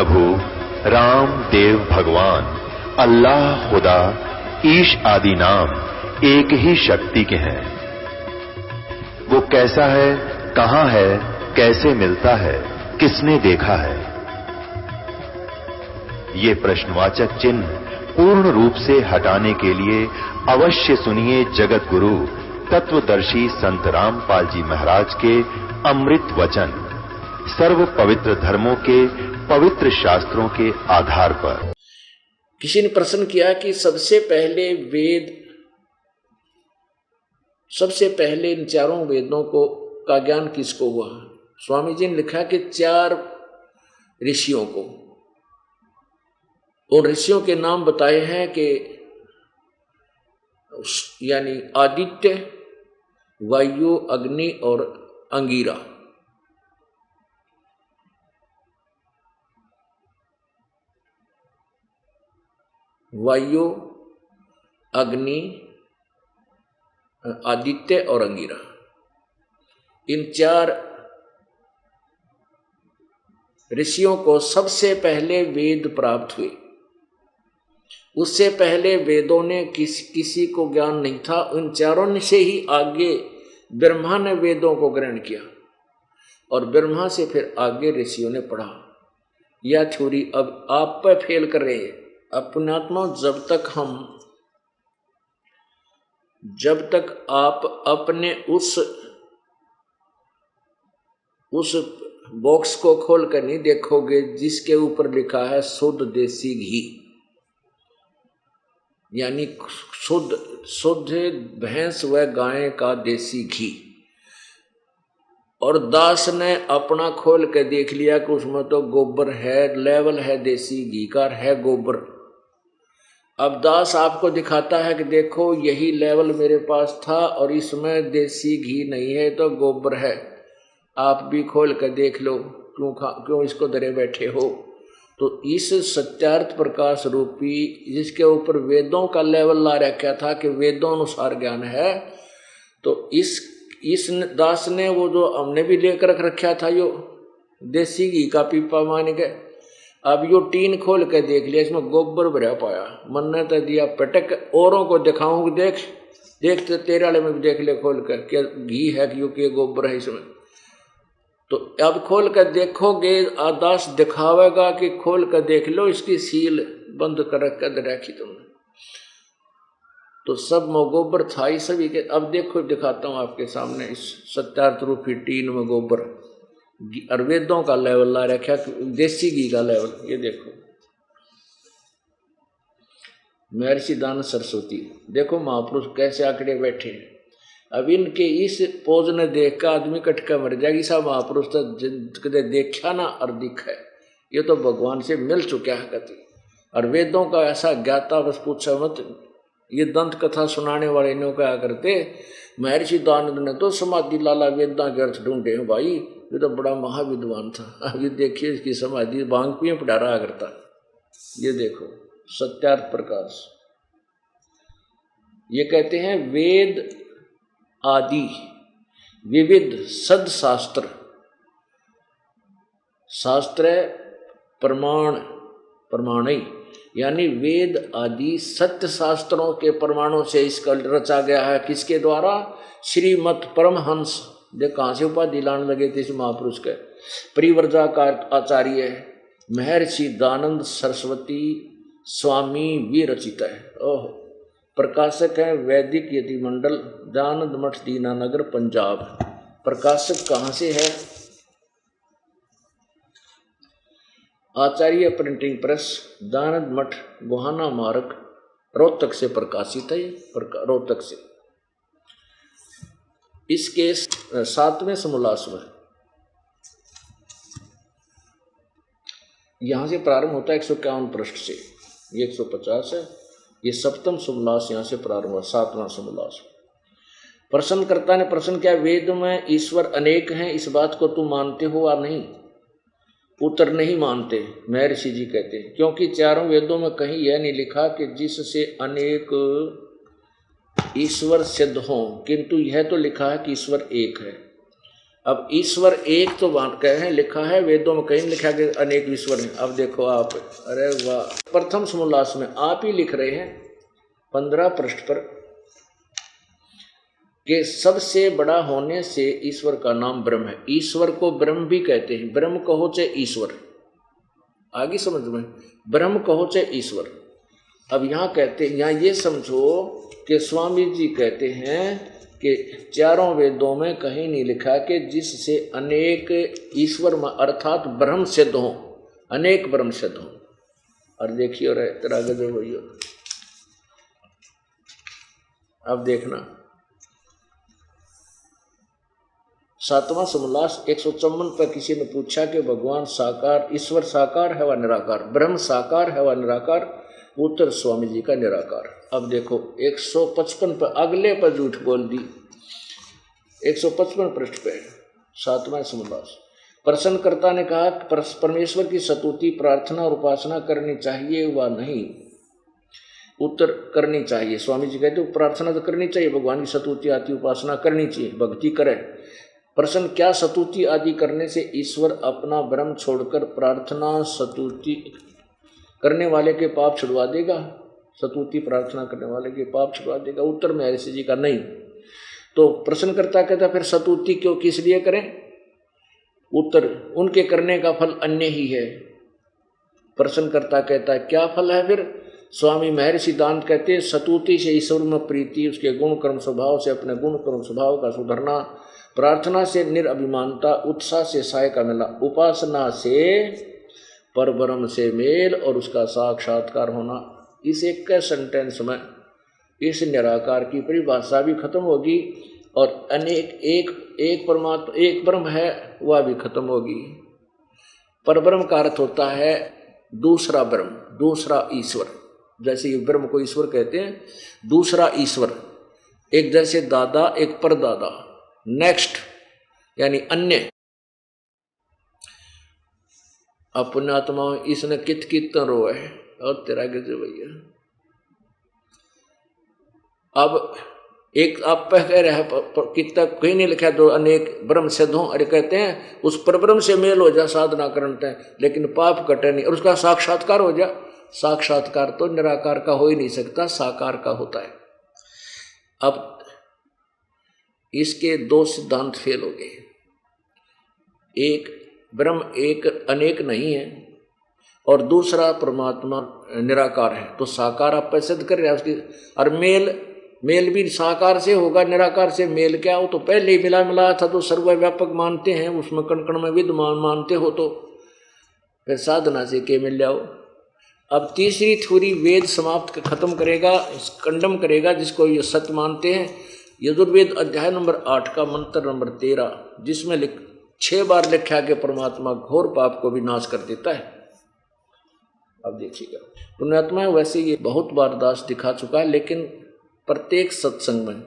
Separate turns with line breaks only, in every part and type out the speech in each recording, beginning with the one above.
प्रभु राम देव भगवान अल्लाह खुदा ईश आदि नाम एक ही शक्ति के हैं। वो कैसा है, कहां है, कैसे मिलता है, किसने देखा है? ये प्रश्नवाचक चिन्ह पूर्ण रूप से हटाने के लिए अवश्य सुनिए जगत गुरु तत्वदर्शी संत रामपाल जी महाराज के अमृत वचन, सर्व पवित्र धर्मों के पवित्र शास्त्रों के आधार पर।
किसी ने प्रश्न किया कि सबसे पहले इन चारों वेदों का ज्ञान किसको हुआ? स्वामी जी ने लिखा कि 4 ऋषियों को। उन ऋषियों के नाम बताए हैं कि यानी आदित्य, वायु, अग्नि और अंगिरा। वायु, अग्नि, आदित्य और अंगिरा, इन 4 ऋषियों को सबसे पहले वेद प्राप्त हुए। उससे पहले वेदों ने किसी को ज्ञान नहीं था। उन चारों ने से ही आगे ब्रह्मा ने वेदों को ग्रहण किया और ब्रह्मा से फिर आगे ऋषियों ने पढ़ा। यह थ्योरी अब आप पर फेल कर रहे हैं। अपनात्मा, जब तक आप अपने उस बॉक्स को खोल कर नहीं देखोगे जिसके ऊपर लिखा है शुद्ध देसी घी, यानी शुद्ध भैंस व गाय का देसी घी, और दास ने अपना खोल के देख लिया कि उसमें तो गोबर है, लेवल है देसी घी का, है गोबर। अब दास आपको दिखाता है कि देखो यही लेवल मेरे पास था और इसमें देसी घी नहीं है तो गोबर है, आप भी खोल कर देख लो, क्यों इसको डरे बैठे हो? तो इस सत्यार्थ प्रकाश रूपी जिसके ऊपर वेदों का लेवल ला रखा था कि वेदों अनुसार ज्ञान है, तो इस दास ने वो जो हमने भी लेकर रख रखा था यो देसी घी का पीपा मान के, अब यो टीन खोल के देख लिया, इसमें गोबर भरा पाया। मन ने तो दिया पटक, औरों को दिखाऊं देख तो तेरे वाले में भी देख ले खोल कर, क्या घी है क्योंकि गोबर है इसमें। तो अब खोल कर देखोगे, दास दिखावेगा कि खोल कर देख लो, इसकी सील बंद कर रखी तुमने, तो सब में गोबर था ही सभी के। अब देखो दिखाता हूं आपके सामने इस सत्यार्थ रूपी टीन में गोबर और वेदों का लेवल ला रखा, देसी घी का लेवल। ये देखो महर्षि दानंद सरस्वती, देखो महापुरुष कैसे आंकड़े बैठे हैं। अब इनके इस पोज ने देख कर आदमी कटका मर जाएगी। सब महापुरुष तो कदे देखा ना और दिखा है, ये तो भगवान से मिल चुका है कति। और वेदों का ऐसा ज्ञाता बस पूछा मत। ये दंत कथा सुनाने वाले ने क्या करते, महर्षि दानंद ने तो समाधि लाला वेदा के अर्थ ढूंढे हैं भाई, ये तो बड़ा महाविद्वान था। अब ये देखिए इसकी समाधि बांग पिए पढ़ा रहा करता। ये देखो सत्यार्थ प्रकाश, ये कहते हैं वेद आदि विविध सद शास्त्र, शास्त्र प्रमाणई, यानी वेद आदि सत्य शास्त्रों के प्रमाणों से इसका रचा गया है। किसके द्वारा? श्रीमत परमहंस, देख कहां से उपाधि लाने लगे थे इस महापुरुष के, परिव्रजा का आचार्य महर्षि दानंद सरस्वती स्वामी विरचित है। ओह, प्रकाशक है वैदिक यति मंडल, दानंद मठ, दीनानगर, पंजाब। प्रकाशक कहाँ से है? आचार्य प्रिंटिंग प्रेस, दानंद मठ, गोहाना मार्ग, रोहतक से प्रकाशित है। रोहतक से। इसके 7वें समोल्लास में यहां से प्रारंभ होता है 151 पृष्ठ से, ये 150 है। ये 7वां समोल्लास यहाँ से प्रारंभ हुआ, 7वां समोल्लास। प्रश्नकर्ता ने प्रश्न किया, वेद में ईश्वर अनेक हैं, इस बात को तुम मानते हो या नहीं? उत्तर, नहीं मानते। महर्षि जी कहते हैं क्योंकि चारों वेदों में कहीं यह नहीं लिखा कि जिससे अनेक ईश्वर सिद्ध हों, किंतु यह तो लिखा है कि ईश्वर एक है। अब ईश्वर एक तो बात कहे हैं, लिखा है वेदों में, कहीं लिखा कि अनेक ईश्वर हैं। अब देखो आप, अरे वाह, प्रथम समोल्लास में आप ही लिख रहे हैं 15 पृष्ठ पर कि सबसे बड़ा होने से ईश्वर का नाम ब्रह्म है। ईश्वर को ब्रह्म भी कहते हैं, ब्रह्म कहो चाहे ईश्वर, आगे समझ में, ब्रह्म कहो चाहे ईश्वर। अब यहाँ कहते हैं, यहाँ ये समझो कि स्वामी जी कहते हैं कि चारों वेदों में कहीं नहीं लिखा कि जिससे अनेक ईश्वर अर्थात ब्रह्म सिद्ध हो, अनेक ब्रह्म सिद्ध हो। और देखिए, और तेरा गजब भैया, अब देखना 7वां समोल्लास 154 पर किसी ने पूछा कि भगवान साकार, ईश्वर साकार है व निराकार, ब्रह्म साकार है व निराकार? उत्तर स्वामी जी का निराकार। अब देखो 155 पर, अगले पर झूठ बोल दी, 155 पृष्ठ पे 7वां समोल्लास। प्रश्नकर्ता ने कहा परमेश्वर की स्तुति, प्रार्थना और उपासना करनी चाहिए व नहीं? उत्तर करनी चाहिए। स्वामी जी कहते प्रार्थना तो करनी चाहिए, भगवान की स्तुति आती, उपासना करनी चाहिए, भक्ति करें। प्रश्न, क्या स्तुति आदि करने से ईश्वर अपना ब्रह्म छोड़कर प्रार्थना स्तुति करने वाले के पाप छुड़वा देगा? स्तुति प्रार्थना करने वाले के पाप छुड़वा देगा? उत्तर में महर्षि जी का नहीं। तो प्रश्नकर्ता कहता फिर स्तुति क्यों, किस लिए करें? उत्तर, उनके करने का फल अन्य ही है। प्रश्नकर्ता कहता है क्या फल है फिर? स्वामी महर्षि दांत कहते हैं स्तुति से ईश्वर में प्रीति, उसके गुण कर्म स्वभाव से अपने गुण कर्म स्वभाव का सुधरना, प्रार्थना से निरअभिमानता, उत्साह से सहाय का मिला, उपासना से परब्रह्म से मेल और उसका साक्षात्कार होना। इस एक सेंटेंस में इस निराकार की परिभाषा भी खत्म होगी और अनेक एक परमात्मा, एक ब्रह्म है, वह भी खत्म होगी। परब्रह्म का अर्थ होता है दूसरा ब्रह्म, दूसरा ईश्वर। जैसे ये ब्रह्म को ईश्वर कहते हैं, दूसरा ईश्वर, एक जैसे दादा एक परदादा, नेक्स्ट यानी अन्य। अपने आत्मा इसने कित रोए और तेरा गजब भैया। अब एक आप कह रहे हैं कितना कहीं नहीं लिखा तो अनेक ब्रह्म सिद्ध हो, अरे कहते हैं उस परब्रह्म से मेल हो जा साधना करते हैं, लेकिन पाप कटे नहीं और उसका साक्षात्कार हो जा। साक्षात्कार तो निराकार का हो ही नहीं सकता, साकार का होता है। अब इसके दो सिद्धांत फेल हो गए, एक ब्रह्म एक अनेक नहीं है और दूसरा परमात्मा निराकार है। तो साकार आप सिद्ध कर रहे हैं उसकी, और मेल भी साकार से होगा, निराकार से मेल क्या हो? तो पहले ही मिला था तो सर्वव्यापक मानते हैं, उसमें कण कण में विद्यमान मानते हो, तो फिर साधना से के मिल जाओ। अब तीसरी थ्योरी वेद समाप्त खत्म करेगा, कंडम करेगा जिसको ये सत्य मानते हैं। यजुर्वेद अध्याय नंबर 8 का मंत्र नंबर 13, जिसमें 6 बार लिखा कि परमात्मा घोर पाप को भी नाश कर देता है। अब देखिएगा, पुण्यात्मा वैसे ये बहुत बार दास दिखा चुका है, लेकिन प्रत्येक सत्संग में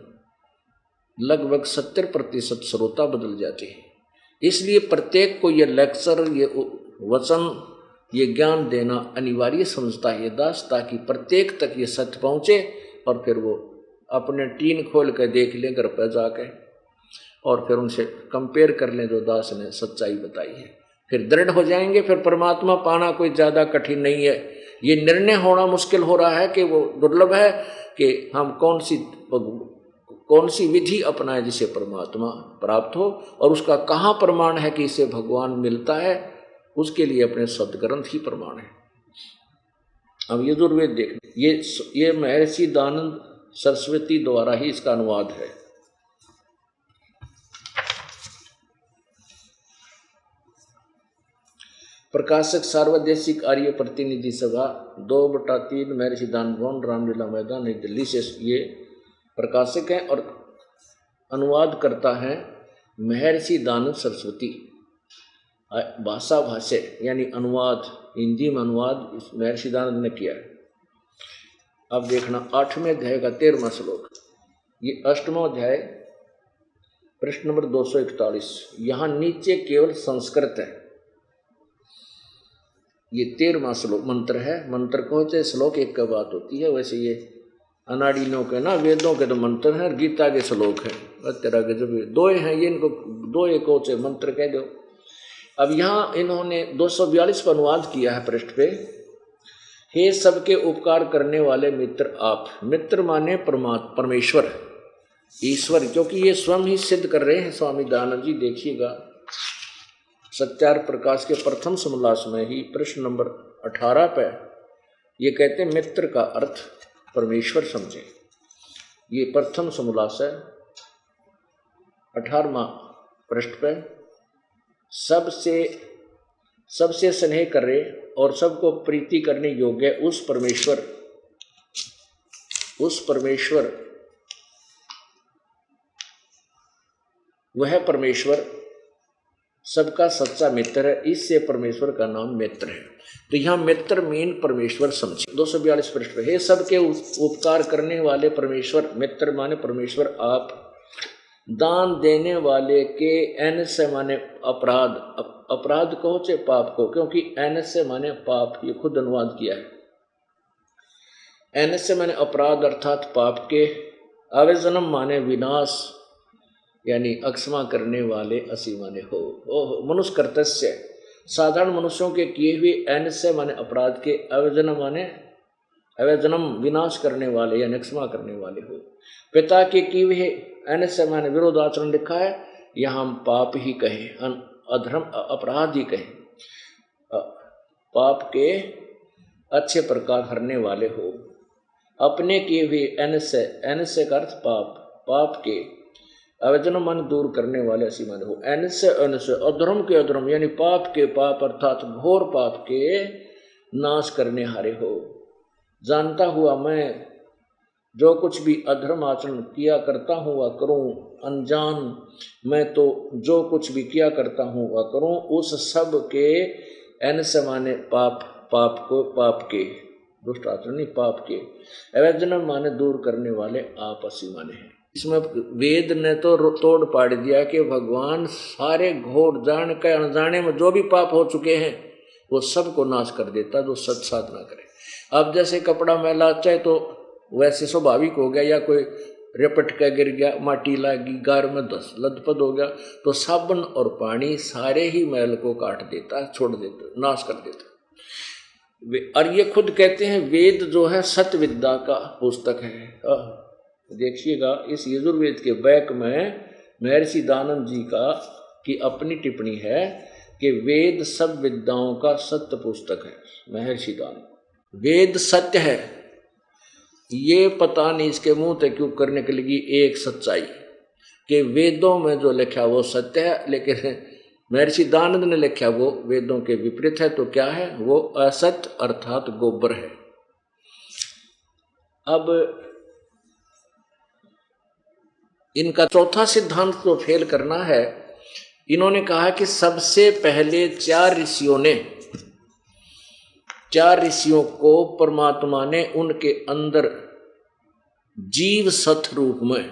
लगभग 70% श्रोता बदल जाते हैं। इसलिए प्रत्येक को ये लेक्चर, ये वचन, ये ज्ञान देना अनिवार्य समझता है दास, ताकि प्रत्येक तक ये सत्य पहुँचे और फिर वो अपने टीन खोल कर देख लें घर पर जाके और फिर उनसे कंपेयर कर लें जो दास ने सच्चाई बताई है, फिर दृढ़ हो जाएंगे। फिर परमात्मा पाना कोई ज़्यादा कठिन नहीं है। ये निर्णय होना मुश्किल हो रहा है कि वो दुर्लभ है कि हम कौन सी विधि अपनाए जिसे परमात्मा प्राप्त हो, और उसका कहाँ प्रमाण है कि इसे भगवान मिलता है, उसके लिए अपने सदग्रंथ ही प्रमाण है। अब यजुर्वेद देखना, ये महर्षि दानंद सरस्वती द्वारा ही इसका अनुवाद है। प्रकाशक सार्वदेशिक आर्य प्रतिनिधि सभा 2/3 महर्षि दानंद भवन, रामलीला मैदान, नई दिल्ली से ये प्रकाशक हैं और अनुवाद करता है महर्षि दानंद सरस्वती। भाषा भाष्य यानी अनुवाद, हिंदी में अनुवाद इस महर्षि दानंद ने किया है। अब देखना 8वें अध्याय का 13वां श्लोक, ये 8वां अध्याय प्रश्न नंबर 241। यहाँ नीचे केवल संस्कृत है, ये 13वां श्लोक मंत्र है। मंत्र को चाहे श्लोक एक का बात होती है, वैसे ये अनाड़ियों के ना वेदों के तो मंत्र हैं, गीता के श्लोक हैं, तेरा के जो दो हैं ये इनको दो एक से मंत्र कह दो। अब यहाँ इन्होंने 242 पर अनुवाद किया है पृष्ठ पे। हे सबके उपकार करने वाले मित्र आप, मित्र माने परमेश्वर ईश्वर, क्योंकि ये स्वयं ही सिद्ध कर रहे हैं स्वामी दयानंद जी। देखिएगा सत्यार प्रकाश के प्रथम समोल्लास में ही प्रश्न नंबर 18 पे ये कहते हैं मित्र का अर्थ परमेश्वर समझे। ये प्रथम समोल्लास है 18वां पृष्ठ पे। सबसे स्नेह करे और सबको प्रीति करने योग्य उस परमेश्वर वह परमेश्वर सबका सच्चा मित्र है, इससे परमेश्वर का नाम मित्र है। तो यहाँ मित्र मीन परमेश्वर समझे। 242 पृष्ठ पे हे सबके उपकार करने वाले परमेश्वर, मित्र माने परमेश्वर आप, दान देने वाले के एन से माने अपराध, अपराध कहो चाहे पाप को, क्योंकि एन से माने पाप, ये खुद अनुवाद किया है। एन से माने अपराध अर्थात पाप के, अवजनम माने विनाश यानी अक्षमा करने वाले, असी माने हो। मनुष्य कर्तस्य साधारण मनुष्यों के किए हुए एन से माने अपराध के, अवजनम माने अवजनम विनाश करने वाले यानी क्षमा करने वाले हो। पिता के किए हुए एन से माने विरोधाचरण लिखा है, यहाँ हम पाप ही कहें, अधर्म अपराध ही कहें। पाप के अच्छे प्रकार हरने वाले हो। अपने किए हुए एन से का अर्थ पाप, पाप के अवजनम मन दूर करने वाले ऐसी माने हो। एन से अधर्म के अधर्म यानी पाप के पाप अर्थात घोर पाप के नाश करने हारे हो। जानता हुआ मैं जो कुछ भी अधर्म आचरण किया करता हूँ वह करूँ, अनजान मैं तो जो कुछ भी किया करता हूँ वह करूँ, उस सब के एन से माने पाप, पाप को पाप के, दुष्ट आचरण नहीं पाप के, अवजनम माने दूर करने वाले आप असी माने हैं। इसमें वेद ने तो तोड़ पाड़ दिया कि भगवान सारे घोर जान के अनजाने में जो भी पाप हो चुके हैं वो सब को नाश कर देता जो सच साधना करे। अब जैसे कपड़ा मैला चाहे तो वैसे स्वाभाविक हो गया, या कोई रिपट के गिर गया, माटी लगी, गार में लदपद हो गया, तो साबुन और पानी सारे ही मैल को काट देता, छोड़ देता, नाश कर देता। और ये खुद कहते हैं वेद जो है सत्य विद्या का पुस्तक है। देखिएगा इस यजुर्वेद के बैक में महर्षि दयानंद जी की अपनी टिप्पणी है कि वेद सब विद्याओं का सत्य पुस्तक है। महर्षि दयानंद वेद सत्य है, ये पता नहीं इसके मुंह तक क्यों करने के लिए एक सच्चाई कि वेदों में जो लिखा वो सत्य है, लेकिन महर्षि दयानंद ने लिखा वो वेदों के विपरीत है। तो क्या है वो? असत्य अर्थात गोबर है। अब इनका चौथा सिद्धांत तो फेल करना है। इन्होंने कहा कि सबसे पहले चार ऋषियों को परमात्मा ने उनके अंदर जीव सत रूप में,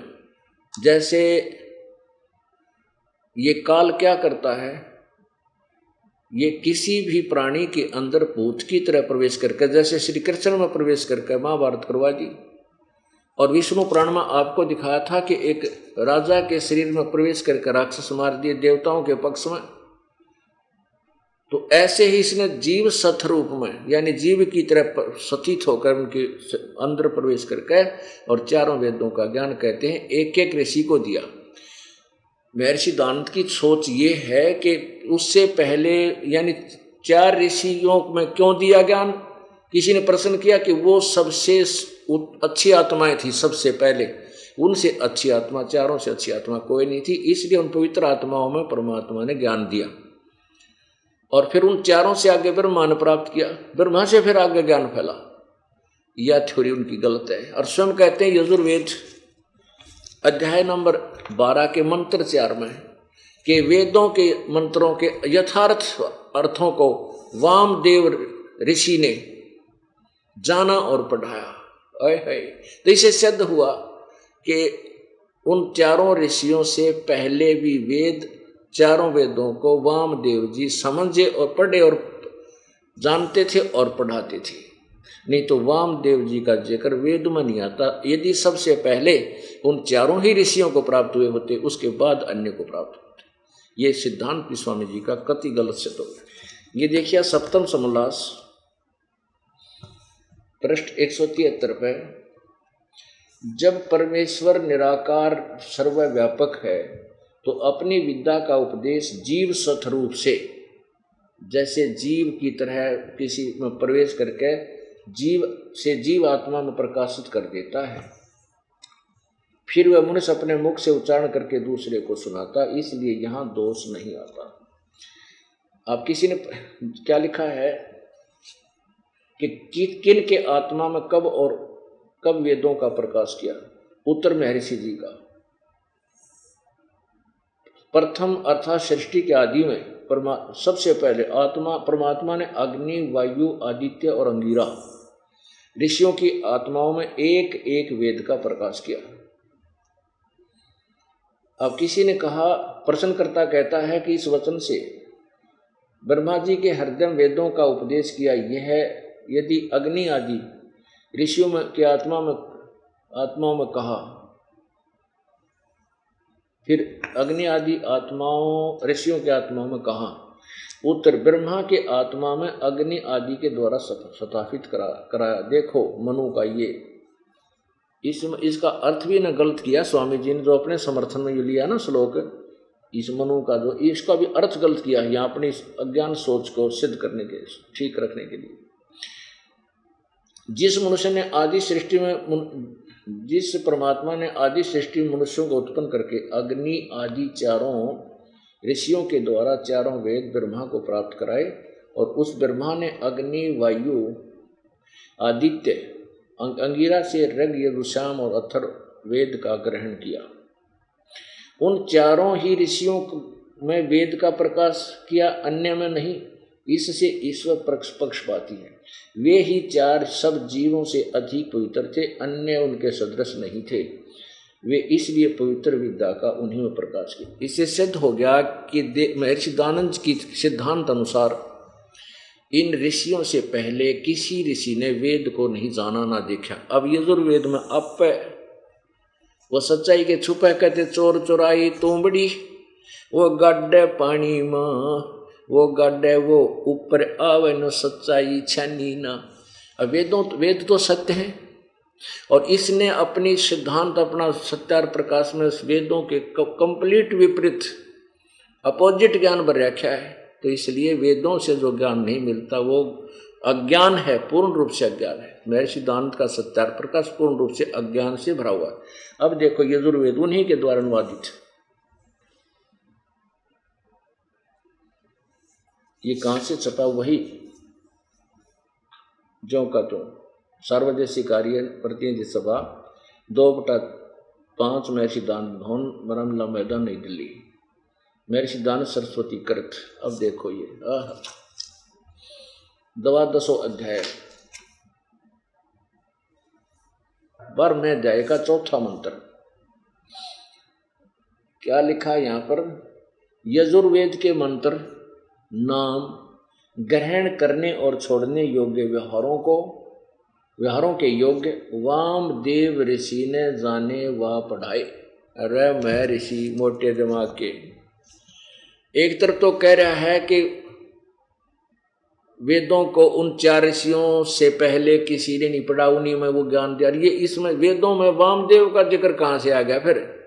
जैसे ये काल क्या करता है, ये किसी भी प्राणी के अंदर भूत की तरह प्रवेश करके, जैसे श्री कृष्ण में प्रवेश करके महाभारत करवा दी, और विष्णु पुराण में आपको दिखाया था कि एक राजा के शरीर में प्रवेश करके राक्षस मार दिए देवताओं के पक्ष में। तो ऐसे ही इसने जीव सत रूप में यानी जीव की तरह सतीत होकर उनके अंदर प्रवेश करके और चारों वेदों का ज्ञान कहते हैं एक एक ऋषि को दिया। महर्षि दयानंद की सोच ये है कि उससे पहले यानी चार ऋषियों में क्यों दिया ज्ञान। किसी ने प्रश्न किया कि वो सबसे अच्छी आत्माएं थी सबसे पहले, उनसे अच्छी आत्मा, चारों से अच्छी आत्मा कोई नहीं थी, इसलिए उन पवित्र आत्माओं में परमात्मा ने ज्ञान दिया और फिर उन चारों से आगे ब्रह्मा ने प्राप्त किया, ब्रह्मा से फिर आगे ज्ञान फैला। यह थ्योरी उनकी गलत है। और स्वयं कहते हैं यजुर्वेद अध्याय नंबर 12 के मंत्र 4 में कि वेदों के मंत्रों के यथार्थ अर्थों को वामदेव ऋषि ने जाना और पढ़ाया। तो इसे सिद्ध हुआ कि उन चारों ऋषियों से पहले भी वेद, चारों वेदों को वामदेव जी समझे और पढ़े और जानते थे और पढ़ाते थे। नहीं तो वामदेव जी का जिक्र वेद में नहीं आता। यदि सबसे पहले उन चारों ही ऋषियों को प्राप्त हुए होते, उसके बाद अन्य को प्राप्त होते, ये सिद्धांत भी स्वामी जी का कति गलत सिद्ध हो गया। ये देखिए सप्तम समोल्लास पृष्ठ 173 पे, जब परमेश्वर निराकार सर्वव्यापक है तो अपनी विद्या का उपदेश जीव स्वरूप से, जैसे जीव की तरह किसी में प्रवेश करके जीव से जीव आत्मा में प्रकाशित कर देता है, फिर वह मनुष्य अपने मुख से उच्चारण करके दूसरे को सुनाता, इसलिए यहाँ दोष नहीं आता। अब किसी ने क्या लिखा है कि किन के आत्मा में कब और कब वेदों का प्रकाश किया? उत्तर महर्षि जी का। प्रथम अर्थात सृष्टि के आदि में सबसे पहले परमात्मा ने अग्नि, वायु, आदित्य और अंगिरा ऋषियों की आत्माओं में एक एक वेद का प्रकाश किया। अब किसी ने कहा, प्रश्नकर्ता कहता है कि इस वचन से ब्रह्मा जी के हृदय वेदों का उपदेश किया, यह यदि अग्नि आदि ऋषियों में के आत्माओं में कहा, फिर अग्नि आदि आत्माओं ऋषियों के आत्माओं में कहा? उत्तर, ब्रह्मा के आत्मा में अग्नि आदि के द्वारा स्थापित कराया। देखो मनु का ये इसका अर्थ भी न गलत किया स्वामी जी ने, जो अपने समर्थन में ये लिया ना श्लोक, इस मनु का जो इसका भी अर्थ गलत किया है यहाँ अपनी अज्ञान सोच को सिद्ध करने के, ठीक रखने के लिए। जिस परमात्मा ने आदि सृष्टि में मनुष्यों को उत्पन्न करके अग्नि आदि चारों ऋषियों के द्वारा चारों वेद ब्रह्मा को प्राप्त कराए, और उस ब्रह्मा ने अग्नि, वायु, आदित्य, अंगिरा से ऋग, यजुर्साम और अथर्व वेद का ग्रहण किया। उन चारों ही ऋषियों में वेद का प्रकाश किया, अन्य में नहीं। इससे ईश्वर पक्षपाती है। वे ही चार सब जीवों से अधिक पवित्र थे, अन्य उनके सदृश नहीं थे। वे इसलिए पवित्र विद्या का उन्हीं में प्रकाश किया। इससे सिद्ध हो गया कि महर्षि दयानंद की सिद्धांत अनुसार इन ऋषियों से पहले किसी ऋषि ने वेद को नहीं जाना ना देखा। अब यजुर्वेद में अब वो सच्चाई के छुपे कहते, चोर चोराई तोमड़ी, वो गड्ढे पानी में, वो गड्ढे वो ऊपर आवे न सच्चाई छानी ना। अब वेद तो सत्य हैं, और इसने अपनी सिद्धांत अपना सत्यार प्रकाश में वेदों के कंप्लीट विपरीत अपोजिट ज्ञान पर रखा है। तो इसलिए वेदों से जो ज्ञान नहीं मिलता वो अज्ञान है, पूर्ण रूप से अज्ञान है। महर्षि दयानंद का सत्यार प्रकाश पूर्ण रूप से अज्ञान से भरा हुआ है। अब देखो यजुर्वेद उन्हीं के द्वारा अनुवादित, ये कहां से छपा? वही जो का तो सार्वजनिक कार्य प्रतिनिधि सभा 2/5 महर्षि दयानंद भवन, बरामला मैदान, नई दिल्ली। महर्षि दयानंद सरस्वती कृत। अब देखो ये 12वां अध्याय 12वें अध्याय का 4था मंत्र। क्या लिखा है यहाँ पर? यजुर्वेद के मंत्र नाम ग्रहण करने और छोड़ने योग्य व्यवहारों के योग्य वामदेव ऋषि ने जाने व पढ़ाए। अरे मैं ऋषि मोटे दिमाग के, एक तरफ तो कह रहा है कि वेदों को उन चार ऋषियों से पहले किसी ने नहीं पढ़ा, उन्हीं में वो ज्ञान दिया। ये इसमें वेदों में वामदेव का जिक्र कहाँ से आ गया फिर?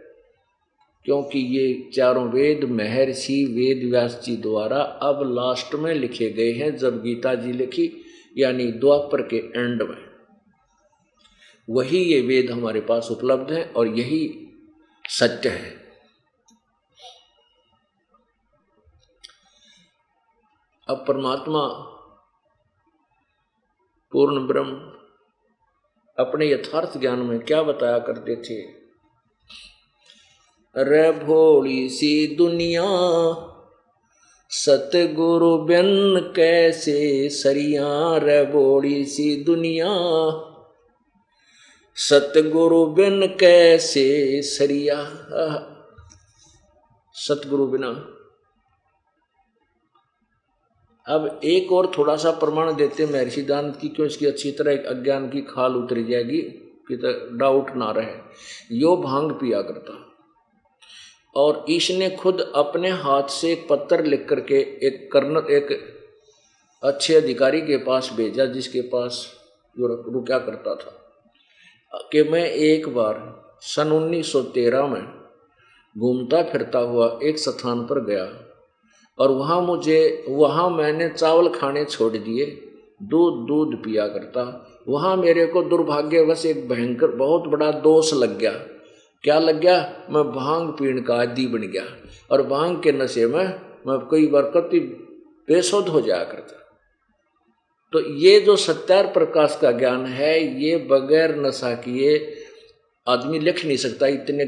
क्योंकि ये चारों वेद महर्षि वेद व्यास जी द्वारा अब लास्ट में लिखे गए हैं, जब गीता जी लिखी, यानी द्वापर के एंड में। वही ये वेद हमारे पास उपलब्ध है और यही सत्य है। अब परमात्मा पूर्ण ब्रह्म अपने यथार्थ ज्ञान में क्या बताया करते थे? रे भोली सी दुनिया सतगुरु बिन कैसे सरिया, रे भोली सी दुनिया सतगुरु बिन कैसे सरिया। सतगुरु बिना अब एक और थोड़ा सा प्रमाण देते महर्षि दानंद की, क्यों इसकी अच्छी तरह एक अज्ञान की खाल उतर जाएगी कि डाउट ना रहे। यो भांग पिया करता और इसने खुद अपने हाथ से एक पत्र लिख करके एक अच्छे अधिकारी के पास भेजा, जिसके पास रुका करता था, कि मैं एक बार सन 1913 में घूमता फिरता हुआ एक स्थान पर गया और वहाँ मैंने चावल खाने छोड़ दिए, दूध पिया करता। वहाँ मेरे को दुर्भाग्यवश एक भयंकर बहुत बड़ा दोष लग गया। क्या लग गया? मैं भांग पीने का आदी बन गया और भांग के नशे में मैं कई बार कति बेसुध हो जाया करता। तो ये जो सत्यार प्रकाश का ज्ञान है, ये बगैर नशा किए आदमी लिख नहीं सकता। इतने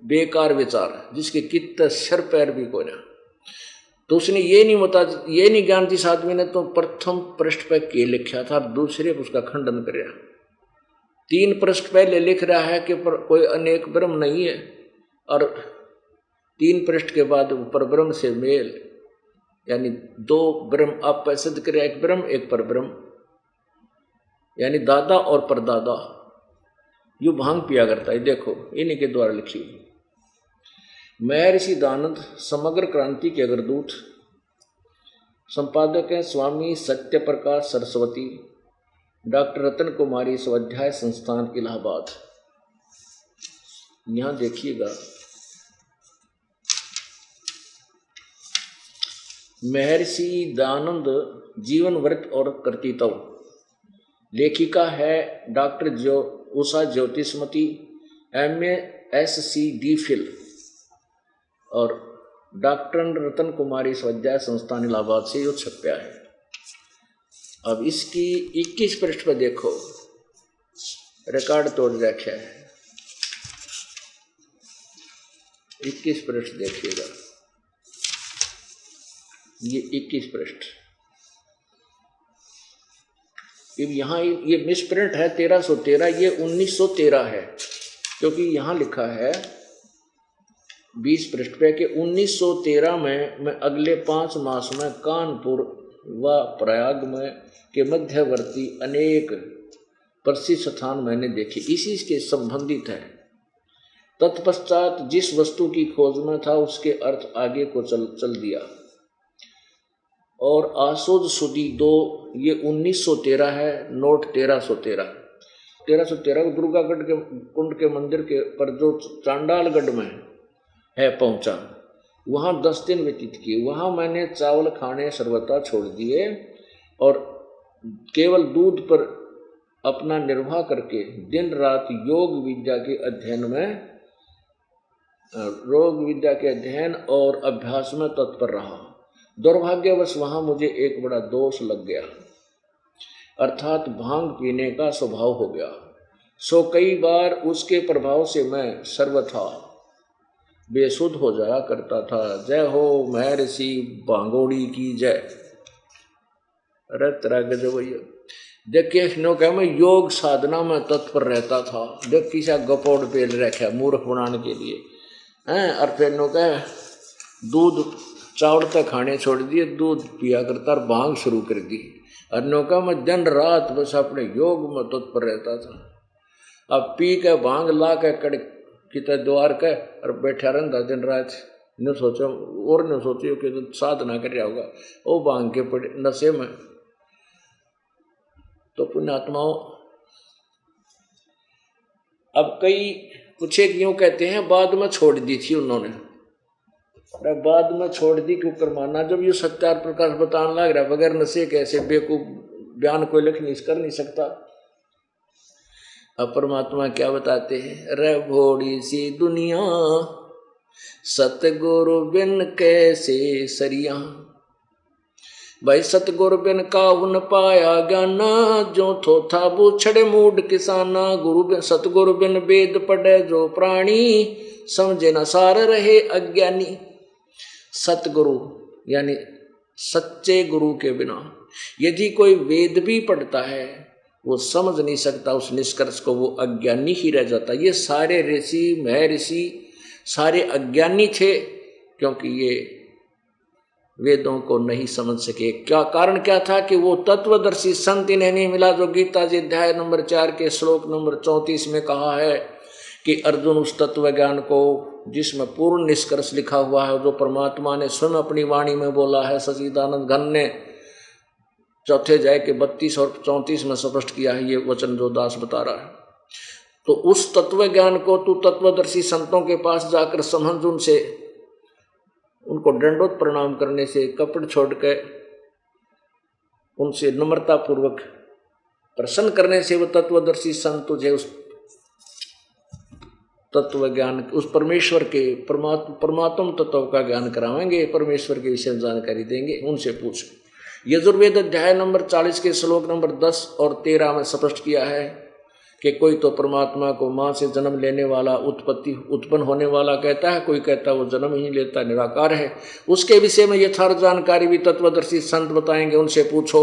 बेकार विचार जिसके कितने सिर पैर भी को ना। तो उसने ये नहीं ज्ञान जिस आदमी ने तो प्रथम पृष्ठ पर के लिखा था, दूसरे उसका खंडन कर 3 पृष्ठ पहले लिख रहा है कि कोई अनेक ब्रह्म नहीं है, और 3 पृष्ठ के बाद पर ब्रह्म से मेल, यानी 2 ब्रह्म आप सिद्ध करें, एक ब्रह्म एक पर ब्रह्म, यानी दादा और परदादा। यू भांग पिया करता है। देखो इन्हीं के द्वारा लिखी हुई। महर्षि दानंद समग्र क्रांति के अग्रदूत, संपादक हैं स्वामी सत्य प्रकाश सरस्वती, डॉक्टर रतन कुमारी स्वाध्याय संस्थान इलाहाबाद। यहां देखिएगा महर्षि दानंद जीवन व्रत और कर्तृत्व। लेखिका है doctor Usha ज्योतिषमती, MA SC DPhil, और डॉक्टर रतन कुमारी स्वाध्याय संस्थान इलाहाबाद से यो छपया है। अब इसकी 21 पृष्ठ पर देखो, रिकॉर्ड तोड़ रखा है। 21 पृष्ठ देखिएगा, ये 21 पृष्ठ। यहाँ ये मिसप्रिंट है 1313, ये 1913 है, क्योंकि यहाँ लिखा है 20 पृष्ठ पे कि 1913 में मैं अगले 5 मास में कानपुर व प्रयाग में के मध्यवर्ती अनेक प्रसिद्ध स्थान मैंने देखे, इसी के संबंधित है। तत्पश्चात जिस वस्तु की खोज में था उसके अर्थ आगे को चल दिया। और आसोद सुदी 2 ये 1913 है, नोट 1313 को दुर्गागढ़ के कुंड के मंदिर के पर जो चांडालगढ़ में है पहुंचा, वहाँ 10 दिन व्यतीत किए। वहाँ मैंने चावल खाने सर्वथा छोड़ दिए और केवल दूध पर अपना निर्वाह करके दिन रात योग विद्या के अध्ययन और अभ्यास में तत्पर रहा। दुर्भाग्यवश वहाँ मुझे एक बड़ा दोष लग गया, अर्थात भांग पीने का स्वभाव हो गया। सो कई बार उसके प्रभाव से मैं सर्वथा बेसुध हो जाया करता था। जय हो महर्षि भांगोड़ी की जय। अरे तेरा गजब भैया। देखिए नो कह मैं योग साधना में तत्पर रहता था। देख किसा गपोड़ पेल रखा मूर्ख बनाने के लिए हैं। और फिर नो कह दूध चावल तक खाने छोड़ दिए, दूध पिया करता और भांग शुरू कर दी। और नो कह मैं दिन रात बस अपने योग में तत्पर रहता था। अब पी के भांग ला के कड़ कितना द्वार के और बैठा रहता दिन रात। न सोचो और न सोचो कि तो साधना कर रहा होगा वो भांग के पड़े नशे में। तो पुण्यात्माओं, अब कई कुछ क्यों कहते हैं बाद में छोड़ दी थी उन्होंने। अरे बाद में छोड़ दी क्यों कर माना, जब ये सत्यार प्रकाश बताने लग रहा बगैर नशे कैसे बेकूफ बयान कोई लिख नहीं कर नहीं सकता। अब परमात्मा क्या बताते हैं, रे भोड़ी सी दुनिया सतगुरु बिन कैसे सरिया। भाई सतगुरु बिन काहुन पाया ज्ञाना, जो थोथा बूछड़े मूड किसाना। सतगुरु बिन वेद पढ़े जो प्राणी, समझे न सार रहे अज्ञानी। सतगुरु यानी सच्चे गुरु के बिना यदि कोई वेद भी पढ़ता है वो समझ नहीं सकता उस निष्कर्ष को, वो अज्ञानी ही रह जाता। ये सारे ऋषि महर्षि सारे अज्ञानी थे, क्योंकि ये वेदों को नहीं समझ सके। क्या कारण क्या था कि वो तत्वदर्शी संत इन्हें नहीं मिला जो गीता जी अध्याय नंबर 4 के श्लोक नंबर 34 में कहा है कि अर्जुन उस तत्व ज्ञान को जिसमें पूर्ण निष्कर्ष लिखा हुआ है, जो परमात्मा ने स्वयं अपनी वाणी में बोला है, सच्चिदानंद घन ने चौथे अध्याय के 32 और 34 में स्पष्ट किया है, ये वचन जो दास बता रहा है। तो उस तत्व ज्ञान को तू तत्वदर्शी संतों के पास जाकर समझ, उनसे उनको दंडोत प्रणाम करने से, कपड़ छोड़ के उनसे नम्रता पूर्वक प्रसन्न करने से वो तत्वदर्शी संत तुझे उस तत्व ज्ञान, उस परमेश्वर के परमात्म तत्व का ज्ञान करावेंगे, परमेश्वर के विषय में जानकारी देंगे। उनसे पूछ। यजुर्वेद अध्याय नंबर 40 के श्लोक नंबर 10 और 13 में स्पष्ट किया है कि कोई तो परमात्मा को माँ से जन्म लेने वाला, उत्पन्न होने वाला कहता है, कोई कहता है वो जन्म ही लेता निराकार है। उसके विषय में यथार्थ जानकारी भी तत्वदर्शी संत बताएंगे, उनसे पूछो।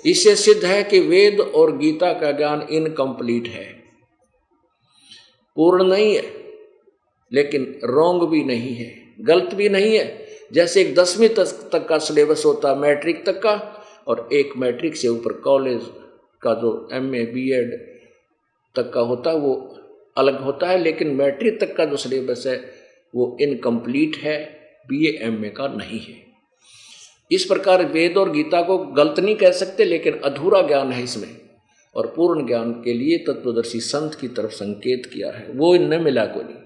इससे सिद्ध है कि वेद और गीता का ज्ञान इनकम्प्लीट है, पूर्ण नहीं है, लेकिन रॉन्ग भी नहीं है, गलत भी नहीं है। जैसे एक 10वीं तक का सिलेबस होता है, मैट्रिक तक का, और एक मैट्रिक से ऊपर कॉलेज का जो MA BEd तक का होता है वो अलग होता है, लेकिन मैट्रिक तक का जो सिलेबस है वो इनकम्प्लीट है, BA MA का नहीं है। इस प्रकार वेद और गीता को गलत नहीं कह सकते, लेकिन अधूरा ज्ञान है इसमें, और पूर्ण ज्ञान के लिए तत्वदर्शी संत की तरफ संकेत किया है, वो इनने मिला को नहीं।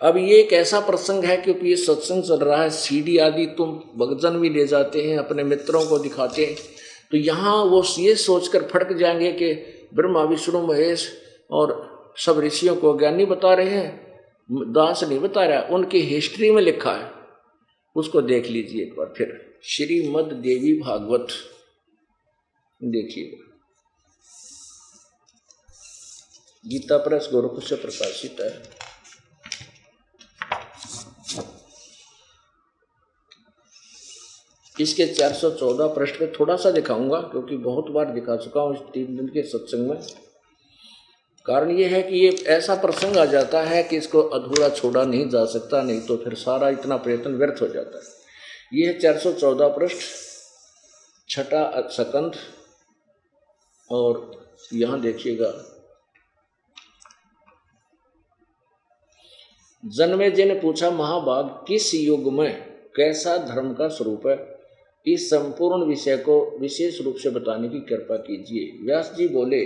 अब ये एक ऐसा प्रसंग है, क्योंकि ये सत्संग चल रहा है, CD आदि तुम भक्तजन भी ले जाते हैं, अपने मित्रों को दिखाते हैं, तो यहाँ वो ये सोचकर फटक जाएंगे कि ब्रह्मा विष्णु महेश और सब ऋषियों को ज्ञानी बता रहे हैं, दास नहीं बता रहा। उनकी हिस्ट्री में लिखा है, उसको देख लीजिए एक बार फिर। श्रीमद् देवी भागवत देखिएगा, गीता प्रेस गोरखपुर से प्रकाशित है। इसके 414 पृष्ठ पे थोड़ा सा दिखाऊंगा, क्योंकि बहुत बार दिखा चुका हूँ इस 3 दिन के सत्संग में। कारण ये है कि ये ऐसा प्रसंग आ जाता है कि इसको अधूरा छोड़ा नहीं जा सकता, नहीं तो फिर सारा इतना प्रयत्न व्यर्थ हो जाता है। ये है 414 पृष्ठ, 6वां स्कंध, और यहाँ देखिएगा। जन्मेजय ने पूछा, महाभाग किस युग में कैसा धर्म का स्वरूप है, इस संपूर्ण विषय को विशेष रूप से बताने की कृपा कीजिए। व्यास जी बोले,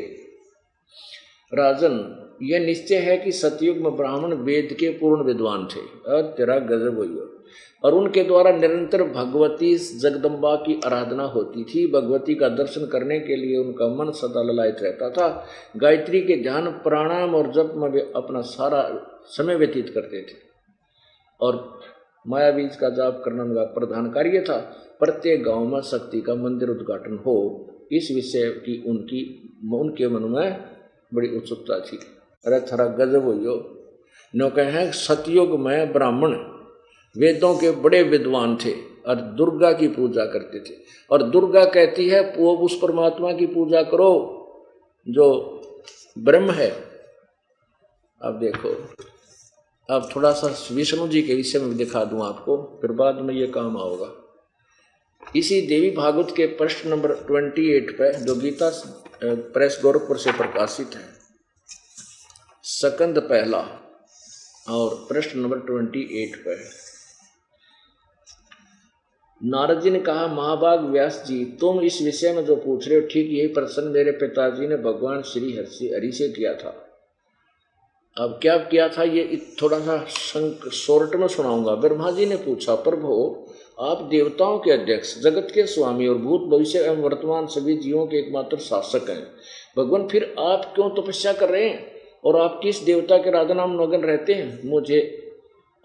राजन, यह निश्चय है कि सतयुग में ब्राह्मण वेद के पूर्ण विद्वान थे, और तेरा गजब हुई, और उनके द्वारा निरंतर भगवती जगदम्बा की आराधना होती थी। भगवती का दर्शन करने के लिए उनका मन सदा ललायित रहता था। गायत्री के ध्यान, प्राणायाम और जप में वे अपना सारा समय व्यतीत करते थे, और माया बीज का जाप करना उनका प्रधान कार्य था। प्रत्येक गांव में शक्ति का मंदिर उद्घाटन हो, इस विषय की उनके मन में बड़ी उत्सुकता थी। अरे थोड़ा गजब हो नो कहें, सतयुग में ब्राह्मण वेदों के बड़े विद्वान थे और दुर्गा की पूजा करते थे, और दुर्गा कहती है वो उस परमात्मा की पूजा करो जो ब्रह्म है। अब देखो, अब थोड़ा सा विष्णु जी के विषय में दिखा दूं आपको, फिर बाद में ये काम आओगा। इसी देवी भागवत के पृष्ठ नंबर 28 पे, जो गीता प्रेस गोरखपुर से प्रकाशित है, स्कंद पहला और पृष्ठ नंबर 28 पे नारद जी ने कहा, महाभाग व्यास जी, तुम इस विषय में जो पूछ रहे हो, ठीक यही प्रश्न मेरे पिताजी ने भगवान श्री हरि से किया था। अब क्या किया था ये थोड़ा सा शॉर्ट में सुनाऊंगा। ब्रह्मा जी ने पूछा, प्रभु आप देवताओं के अध्यक्ष, जगत के स्वामी और भूत भविष्य एवं वर्तमान सभी जीवों के एकमात्र शासक हैं। भगवान फिर आप क्यों तपस्या कर रहे हैं और आप किस देवता के आराधना में मगन रहते हैं? मुझे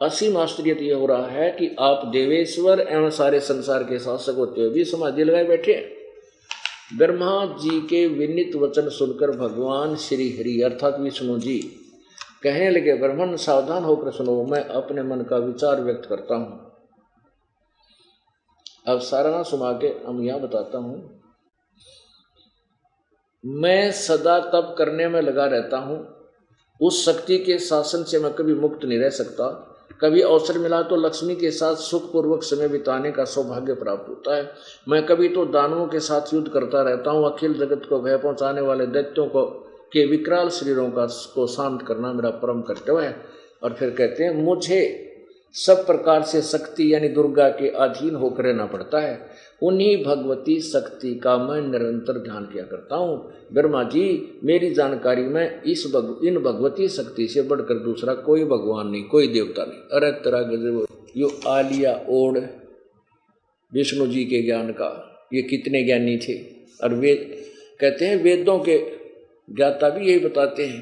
असीम आश्चर्य यह हो रहा है कि आप देवेश्वर एवं सारे संसार के शासक होते हुए भी समाधि लगाए बैठे हैं। ब्रह्मा जी के विनीत वचन सुनकर भगवान श्री हरि अर्थात विष्णु जी कहने लगे, ब्राह्मण सावधान होकर सुनो, मैं अपने मन का विचार व्यक्त करता हूँ। अब सारा ना सुना के हम यहाँ बताता हूँ। मैं सदा तप करने में लगा रहता हूँ, उस शक्ति के शासन से मैं कभी मुक्त नहीं रह सकता। कभी अवसर मिला तो लक्ष्मी के साथ सुखपूर्वक समय बिताने का सौभाग्य प्राप्त होता है। मैं कभी तो दानवों के साथ युद्ध करता रहता हूँ। अखिल जगत को भय पहुँचाने वाले दैत्यों के विकराल शरीरों को शांत करना मेरा परम कर्तव्य है। और फिर कहते हैं मुझे सब प्रकार से शक्ति यानी दुर्गा के अधीन होकर रहना पड़ता है। उन्हीं भगवती शक्ति का मैं निरंतर ध्यान किया करता हूँ। ब्रह्मा जी, मेरी जानकारी में इन भगवती शक्ति से बढ़कर दूसरा कोई भगवान नहीं, कोई देवता नहीं। अरे तरह गजब यो आलिया ओढ़ विष्णु जी के ज्ञान का, ये कितने ज्ञानी थे। और वेद कहते हैं, वेदों के ज्ञाता भी यही बताते हैं।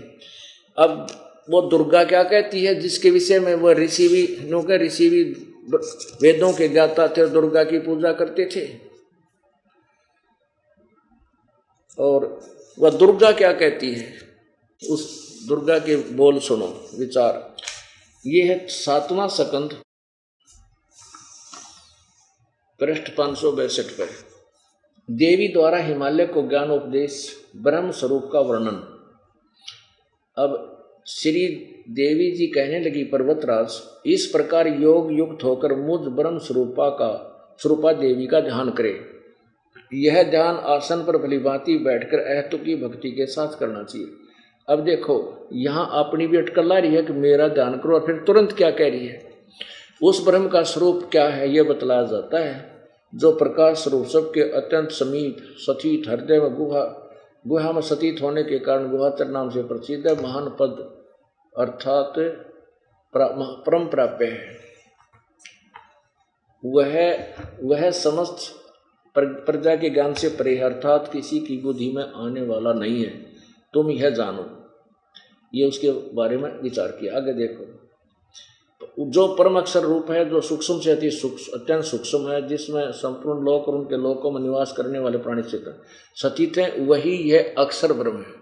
अब वो दुर्गा क्या कहती है, जिसके विषय में वह ऋषि भी वेदों के ज्ञाता थे और दुर्गा की पूजा करते थे। और वह दुर्गा क्या कहती है, उस दुर्गा के बोल सुनो, विचार। ये है 7वां स्कंद, पृष्ठ 562 पर। देवी द्वारा हिमालय को ज्ञान उपदेश, ब्रह्म स्वरूप का वर्णन। अब श्री देवी जी कहने लगी, पर्वतराज, इस प्रकार योग युक्त होकर मुझ ब्रह्म स्वरूपा देवी का ध्यान करे। यह ध्यान आसन पर भलीभांति बैठकर अहतु की भक्ति के साथ करना चाहिए। अब देखो, यहाँ अपनी भी अटकल ला रही है कि मेरा ध्यान करो, और फिर तुरंत क्या कह रही है, उस ब्रह्म का स्वरूप क्या है यह बतलाया जाता है, जो प्रकाश स्वरूप सबके अत्यंत समीप सतीत, हृदय में गुहा में सतीत होने के कारण गुहातर नाम से प्रसिद्ध है। महान पद अर्थात परम प्राप्य है। वह समस्त प्रजा के ज्ञान से परे, अर्थात किसी की बुद्धि में आने वाला नहीं है। तुम यह जानो। ये उसके बारे में विचार किया। आगे देखो, जो परम अक्षर रूप है, जो सूक्ष्म से अत्यंत सूक्ष्म है, जिसमें संपूर्ण लोक और उनके लोकों में निवास करने वाले प्राणी सतीत हैं, वही यह अक्षर ब्रह्म है।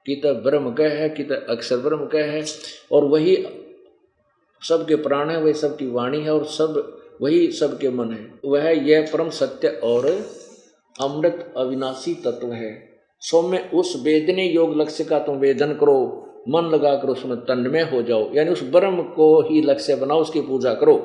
कित ब्रह्म कह है, कित अक्षर ब्रह्म कह है, और वही सबके प्राण है, वही सबकी वाणी है, और वही सबके मन है। वह यह परम सत्य और अमृत अविनाशी तत्व है। सौम्य उस वेदने योग लक्ष्य का तुम वेदन करो, मन लगाकर उसमें तन्मय हो जाओ, यानी उस ब्रह्म को ही लक्ष्य बनाओ, उसकी पूजा करो।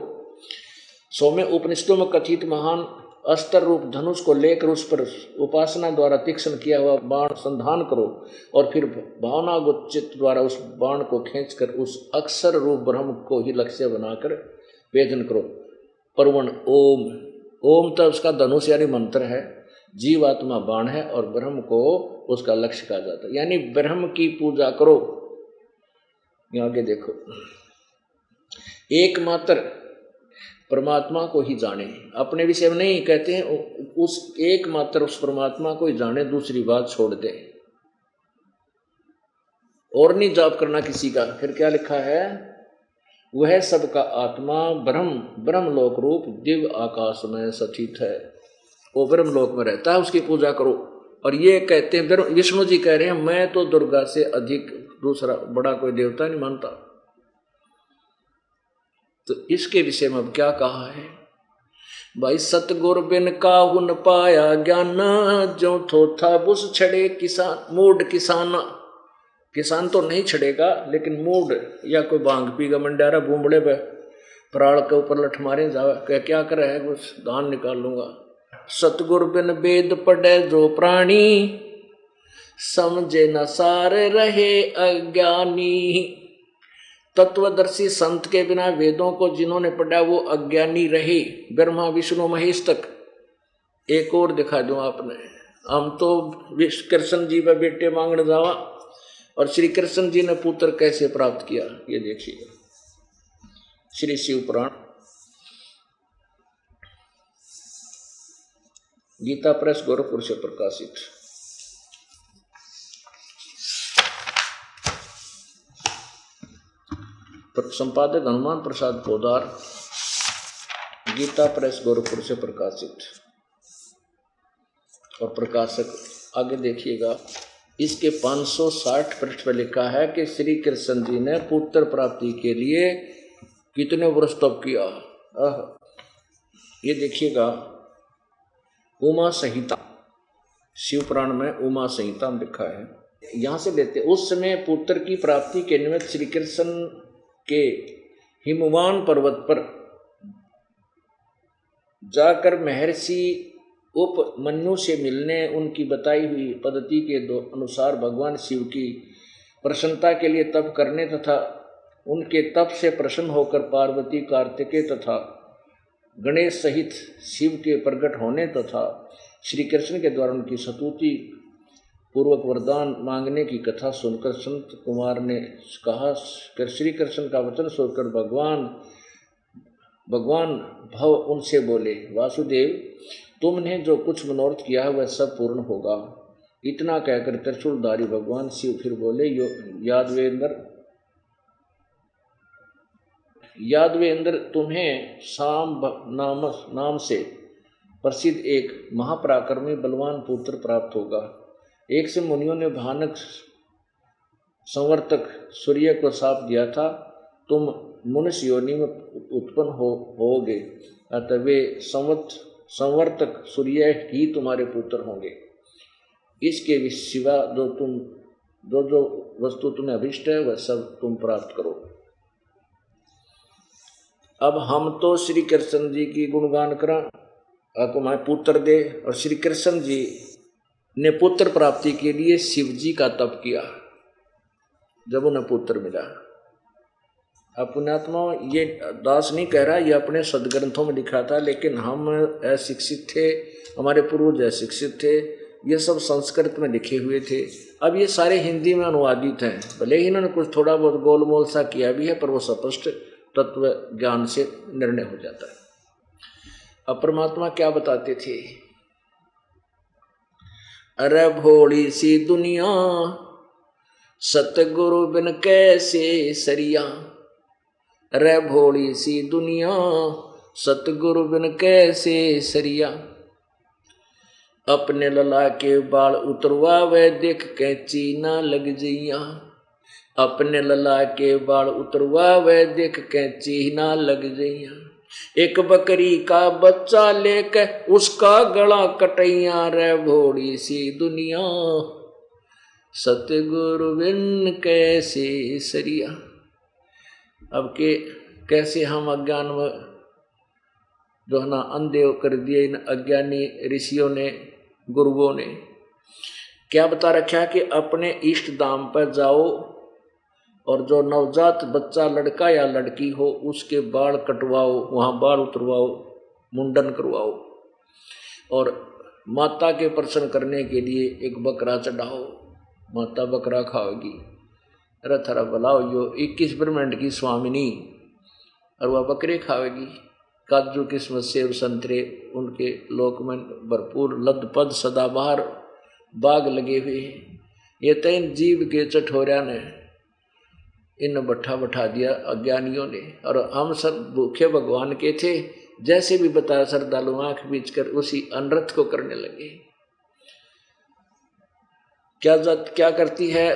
सौम्य उपनिषदों में कथित महान अस्त्र रूप धनुष को लेकर उस पर उपासना द्वारा तीक्ष्ण किया हुआ बाण संधान करो, और फिर भावना चित्त द्वारा उस बाण को खींचकर उस अक्षर रूप ब्रह्म को ही लक्ष्य बनाकर वेदन करो। परवण ओम तो उसका धनुष यानी मंत्र है, जीवात्मा बाण है, और ब्रह्म को उसका लक्ष्य कहा जाता है, यानी ब्रह्म की पूजा करो। आगे देखो, एकमात्र परमात्मा को ही जाने, अपने विषय में नहीं कहते हैं, उस एकमात्र उस परमात्मा को ही जाने, दूसरी बात छोड़ दे, और नहीं जाप करना किसी का। फिर क्या लिखा है, वह सबका आत्मा ब्रह्म लोक रूप दिव्य आकाश में स्थित है, वो ब्रह्म लोक में रहता है, उसकी पूजा करो। और ये कहते हैं, विष्णु जी कह रहे हैं, मैं तो दुर्गा से अधिक दूसरा बड़ा कोई देवता नहीं मानता। तो इसके विषय में अब क्या कहा है भाई, सतगुर बिन काहू न पाया ज्ञान, जो थोथा बुस छड़े किसान मूड किसाना। किसान तो नहीं छड़ेगा, लेकिन मूड या कोई भांग पीगा मंडारा बूमड़े पे प्राण के ऊपर लठ मारे जावे, क्या करे है, कुछ धान निकाल लूंगा। सतगुर बिन वेद पढ़े जो प्राणी, समझे न सार रहे अज्ञानी। तत्वदर्शी संत के बिना वेदों को जिन्होंने पढ़ा वो अज्ञानी रहे, ब्रह्मा विष्णु महेश तक। एक और दिखा दूं आपने, हम तो कृष्ण जी पे बेटे मांगने जावा, और श्री कृष्ण जी ने पुत्र कैसे प्राप्त किया ये देखिए। श्री शिव पुराण, गीता प्रेस गोरखपुर से प्रकाशित। संपादक हनुमान प्रसाद पोदार, गीता प्रेस गोरखपुर से प्रकाशित। और प्रकाशक आगे देखिएगा, इसके 560 पृष्ठ पर लिखा है कि श्री कृष्ण जी ने पुत्र प्राप्ति के लिए कितने वर्ष तप किया। ये देखिएगा, उमा संहिता, शिव पुराण में उमा संहिता में लिखा है, यहाँ से लेते। उस समय पुत्र की प्राप्ति के निमित्त श्री कृष्ण के हिमवान पर्वत पर जाकर महर्षि उपमन्यु से मिलने उनकी बताई हुई पद्धति के अनुसार भगवान शिव की प्रसन्नता के लिए तप करने तथा उनके तप से प्रसन्न होकर पार्वती, कार्तिकेय तथा गणेश सहित शिव के प्रकट होने तथा श्री कृष्ण के द्वारा उनकी स्तुति पूर्वक वरदान मांगने की कथा सुनकर संत कुमार ने कहा, श्री कृष्ण का वचन सुनकर भगवान भव उनसे बोले, वासुदेव, तुमने जो कुछ मनोरथ किया है वह सब पूर्ण होगा। इतना कहकर त्रिशूलधारी भगवान शिव फिर बोले, यादवेंद्र, तुम्हें शाम नाम से प्रसिद्ध एक महापराक्रमी बलवान पुत्र प्राप्त होगा। एक से मुनियों ने भयानक संवर्तक सूर्य को शाप दिया था, तुम मनुष्य योनि में उत्पन्न होगे, अतः वे संवर्तक सूर्य ही तुम्हारे पुत्र होंगे। इसके सिवा जो वस्तु तुम्हें अभिष्ट है वह सब तुम प्राप्त करो। अब हम तो श्री कृष्ण जी की गुणगान करा, आपको हमारे पुत्र दे। और श्री कृष्ण जी ने पुत्र प्राप्ति के लिए शिव जी का तप किया। जब उन्हें पुत्र मिला, अब पुण्यात्मा ये दास नहीं कह रहा, ये अपने सदग्रंथों में लिखा था, लेकिन हम अशिक्षित थे, हमारे पूर्वज अशिक्षित थे, ये सब संस्कृत में लिखे हुए थे। अब ये सारे हिंदी में अनुवादित हैं, भले ही इन्होंने कुछ थोड़ा बहुत गोलमोल सा किया भी है, पर वो स्पष्ट तत्व ज्ञान से निर्णय हो जाता है। अब परमात्मा क्या बताते थे, अरे भोली सी दुनिया सतगुरु बिन कैसे सरिया, अरे भोली सी दुनिया सतगुरु बिन कैसे सरिया, अपने लला के बाल उतरवा वे देख कैंची ना लग जइया, अपने लला के बाल उतरवा वे देख कैंची ना लग जइया, एक बकरी का बच्चा लेकर उसका गला कटैया, रे भोली सी दुनिया सतगुरु बिन कैसे सरिया। अब के कैसे हम अज्ञान में जो है ना अंधे कर दिए इन अज्ञानी ऋषियों ने, गुरुओं ने। क्या बता रखा है कि अपने इष्ट धाम पर जाओ और जो नवजात बच्चा लड़का या लड़की हो उसके बाल कटवाओ, वहाँ बाल उतरवाओ, मुंडन करवाओ, और माता के प्रसन्न करने के लिए एक बकरा चढ़ाओ, माता बकरा खाओगी। अरे थरा बुलाओ, यो 21 ब्रह्मांड की स्वामिनी, और वह बकरे खावेगी। काजू किस्मत सेब संतरे उनके लोक में भरपूर लदपद सदाबहार बाग लगे हुए हैं। ये तो इन जीव के चठोरिया ने इन बैठा दिया अज्ञानियों ने, और हम सब भूखे भगवान के थे, जैसे भी बताया श्रद्धालु आंख बीच कर उसी अनर्थ को करने लगे। क्या करती है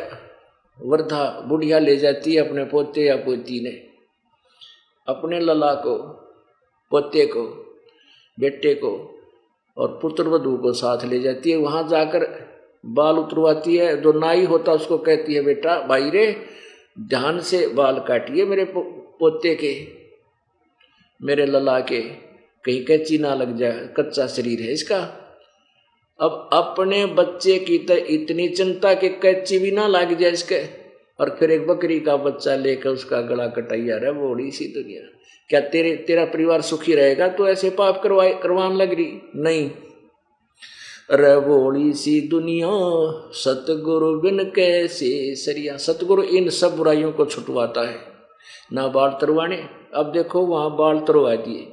वृद्धा बुढ़िया, ले जाती है अपने पोते या पोती ने, अपने लला को, पोते को, बेटे को और पुत्र वधू को साथ ले जाती है। वहां जाकर बाल उतरवाती है। जो नाई होता उसको कहती है, बेटा भाई रे ध्यान से बाल काटिए मेरे पोते के, मेरे लला के, कहीं कैंची ना लग जाए, कच्चा शरीर है इसका। अब अपने बच्चे की तो इतनी चिंता कि कैंची भी ना लग जाए इसके, और फिर एक बकरी का बच्चा लेकर उसका गला कटाइया रहा। बड़ी सी दुनिया, क्या तेरा परिवार सुखी रहेगा तो ऐसे पाप करवाने लग रही? नहीं। रे भोली सी दुनिया सतगुरु बिन कैसे सरिया। सतगुरु इन सब बुराइयों को छुटवाता है। ना बाल तरवाने, अब देखो वहाँ बाल तरवा दिए,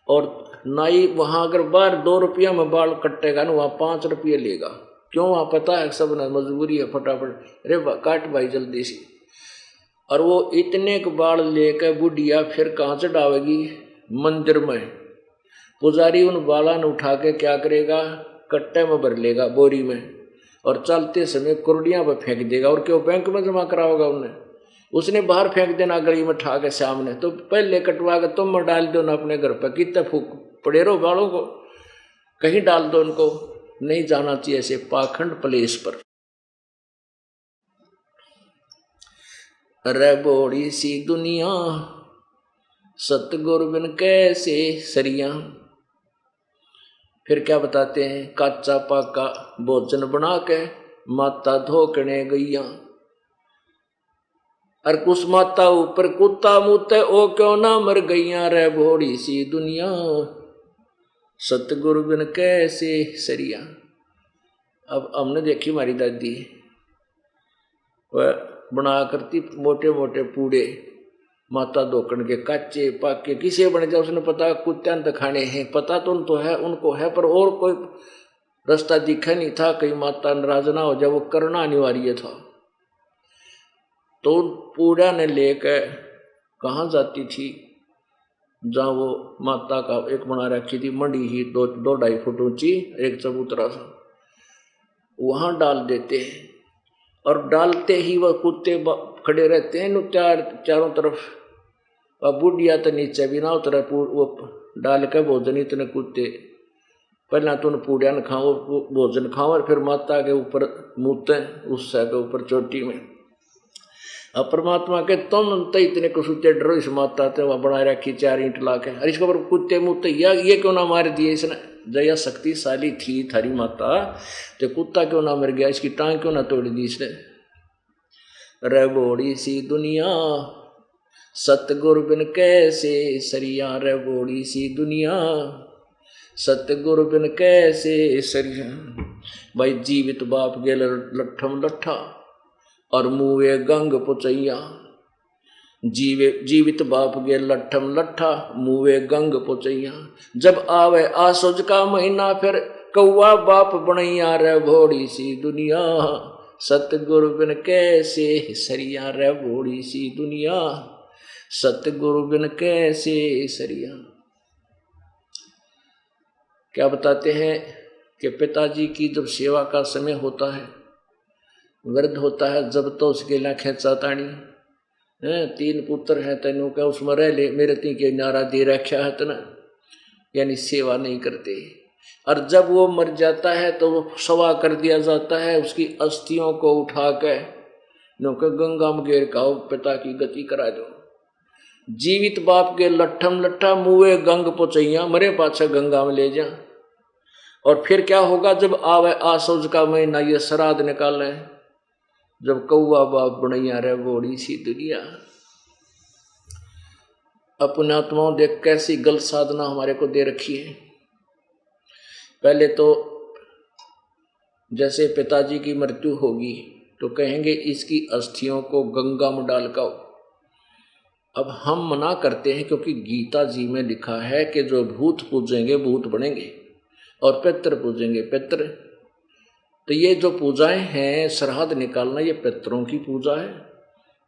और नाई वहाँ अगर बार 2 रुपया में बाल कटेगा ना, वहाँ 5 रुपये लेगा। क्यों? वहाँ पता है सब ना मजबूरी है, फटाफट अरे काट भाई जल्दी से। और वो इतने के बाल लेकर बुढ़िया फिर कहाँ चढ़ावेगी? मंदिर में। पुजारी उन बाला ने उठा के क्या करेगा? कट्टे में भर लेगा, बोरी में, और चलते समय कुर्डियाँ पर फेंक देगा। और क्यों? बैंक में जमा कराओगा उन्हें, उसने बाहर फेंक देना गली में ठा के सामने। तो पहले कटवा के तुम में डाल दो ना अपने घर पर, कितने फूक पड़े रहो बालों को, कहीं डाल दो उनको। नहीं जाना चाहिए ऐसे पाखंड प्लेस पर। अरे बड़ी सी दुनिया सतगुरु बिन कैसे सरिया। फिर क्या बताते हैं, काचा पाका भोजन बना के माता धोकने गैया। और कुछ माता ऊपर कुत्ता मुते ओ क्यों ना मर गैया रे भोड़ी सी दुनिया। सतगुरु बिन कैसे सरिया। अब हमने देखी हमारी दादी वह बना करती मोटे मोटे पूड़े माता धोकन के, काचे पाके किसे बने जाए उसने पता कुत्त्यान तो खाने हैं, पता तो है उनको है, पर और कोई रास्ता दिखा नहीं था कहीं माता नाराज ना हो जाए, वो करना अनिवार्य था। तो पूड़ा ने लेकर कहाँ जाती थी, जहाँ वो माता का एक बना रखी थी मंडी ही 2-2.5 फुट ऊंची एक चबूतरा सा, वहां डाल देते हैं। और डालते ही वह कुत्ते खड़े रहते हैं चारों तरफ, और बुढ़िया तो नीचे भी ना उतरे, वो डाल के भोजन इतने कुत्ते पहला तो पूड़िया न खाओ भोजन खाओ और फिर माता के ऊपर मुँहते उस के ऊपर चोटी में। अब परमात्मा के तुम तो इतने कुत्ते डरो इस माता ते वह बना रखी 4 ईंट ला के, और इसके ऊपर कुत्ते मुँहते ये क्यों ना मार दिए इसने, जया शक्तिशाली थी थारी माता तो कुत्ता क्यों ना मर गया, इसकी टांग क्यों ना तोड़ दी इसने। रे बोड़ी सी दुनिया सतगुरु बिन कैसे सरिया, रे बोड़ी सी दुनिया सतगुरु बिन कैसे सरिया। भाई जीवित बाप गेल लट्ठम लट्ठा और मुँहे गंग पुचैया। जीवित बाप गे लट्ठम लट्ठा मुँहे गंग पुचैया। जब आवे आसुज का महीना फिर कौआ बाप बनैया, रे भोड़ी सी दुनिया सतगुरु बिन कैसे सरिया, रे भोड़ी सी दुनिया सतगुरु बिन कैसे सरिया। क्या बताते हैं कि पिताजी की जब सेवा का समय होता है, वृद्ध होता है, जब तो उसके लिए खेचा ताणी 3 पुत्र है तेनों का उसमें रह ले, मेरे ती के नारा दे रखा है तना, यानी सेवा नहीं करते। और जब वो मर जाता है तो वो सवा कर दिया जाता है, उसकी अस्थियों को उठा के नौके गंगा में घेर का पिता की गति करा दो। जीवित बाप के लट्ठम लट्ठा मुँहे गंग पुचैया, मरे पाछे गंगा में ले जा। और फिर क्या होगा, जब आवे आसुज का महीना ये श्राद्ध निकाले, जब कौआ बाप बनैया, रे बोड़ी सी दुनिया। अपने आत्माओं देख कैसी गलत साधना हमारे को दे रखी है। पहले तो जैसे पिताजी की मृत्यु होगी तो कहेंगे इसकी अस्थियों को गंगा में डाल कर। अब हम मना करते हैं क्योंकि गीता जी में लिखा है कि जो भूत पूजेंगे भूत बनेंगे और पितृ पूजेंगे पितृ। तो ये जो पूजाएं हैं, श्राद्ध निकालना, ये पितरों की पूजा है,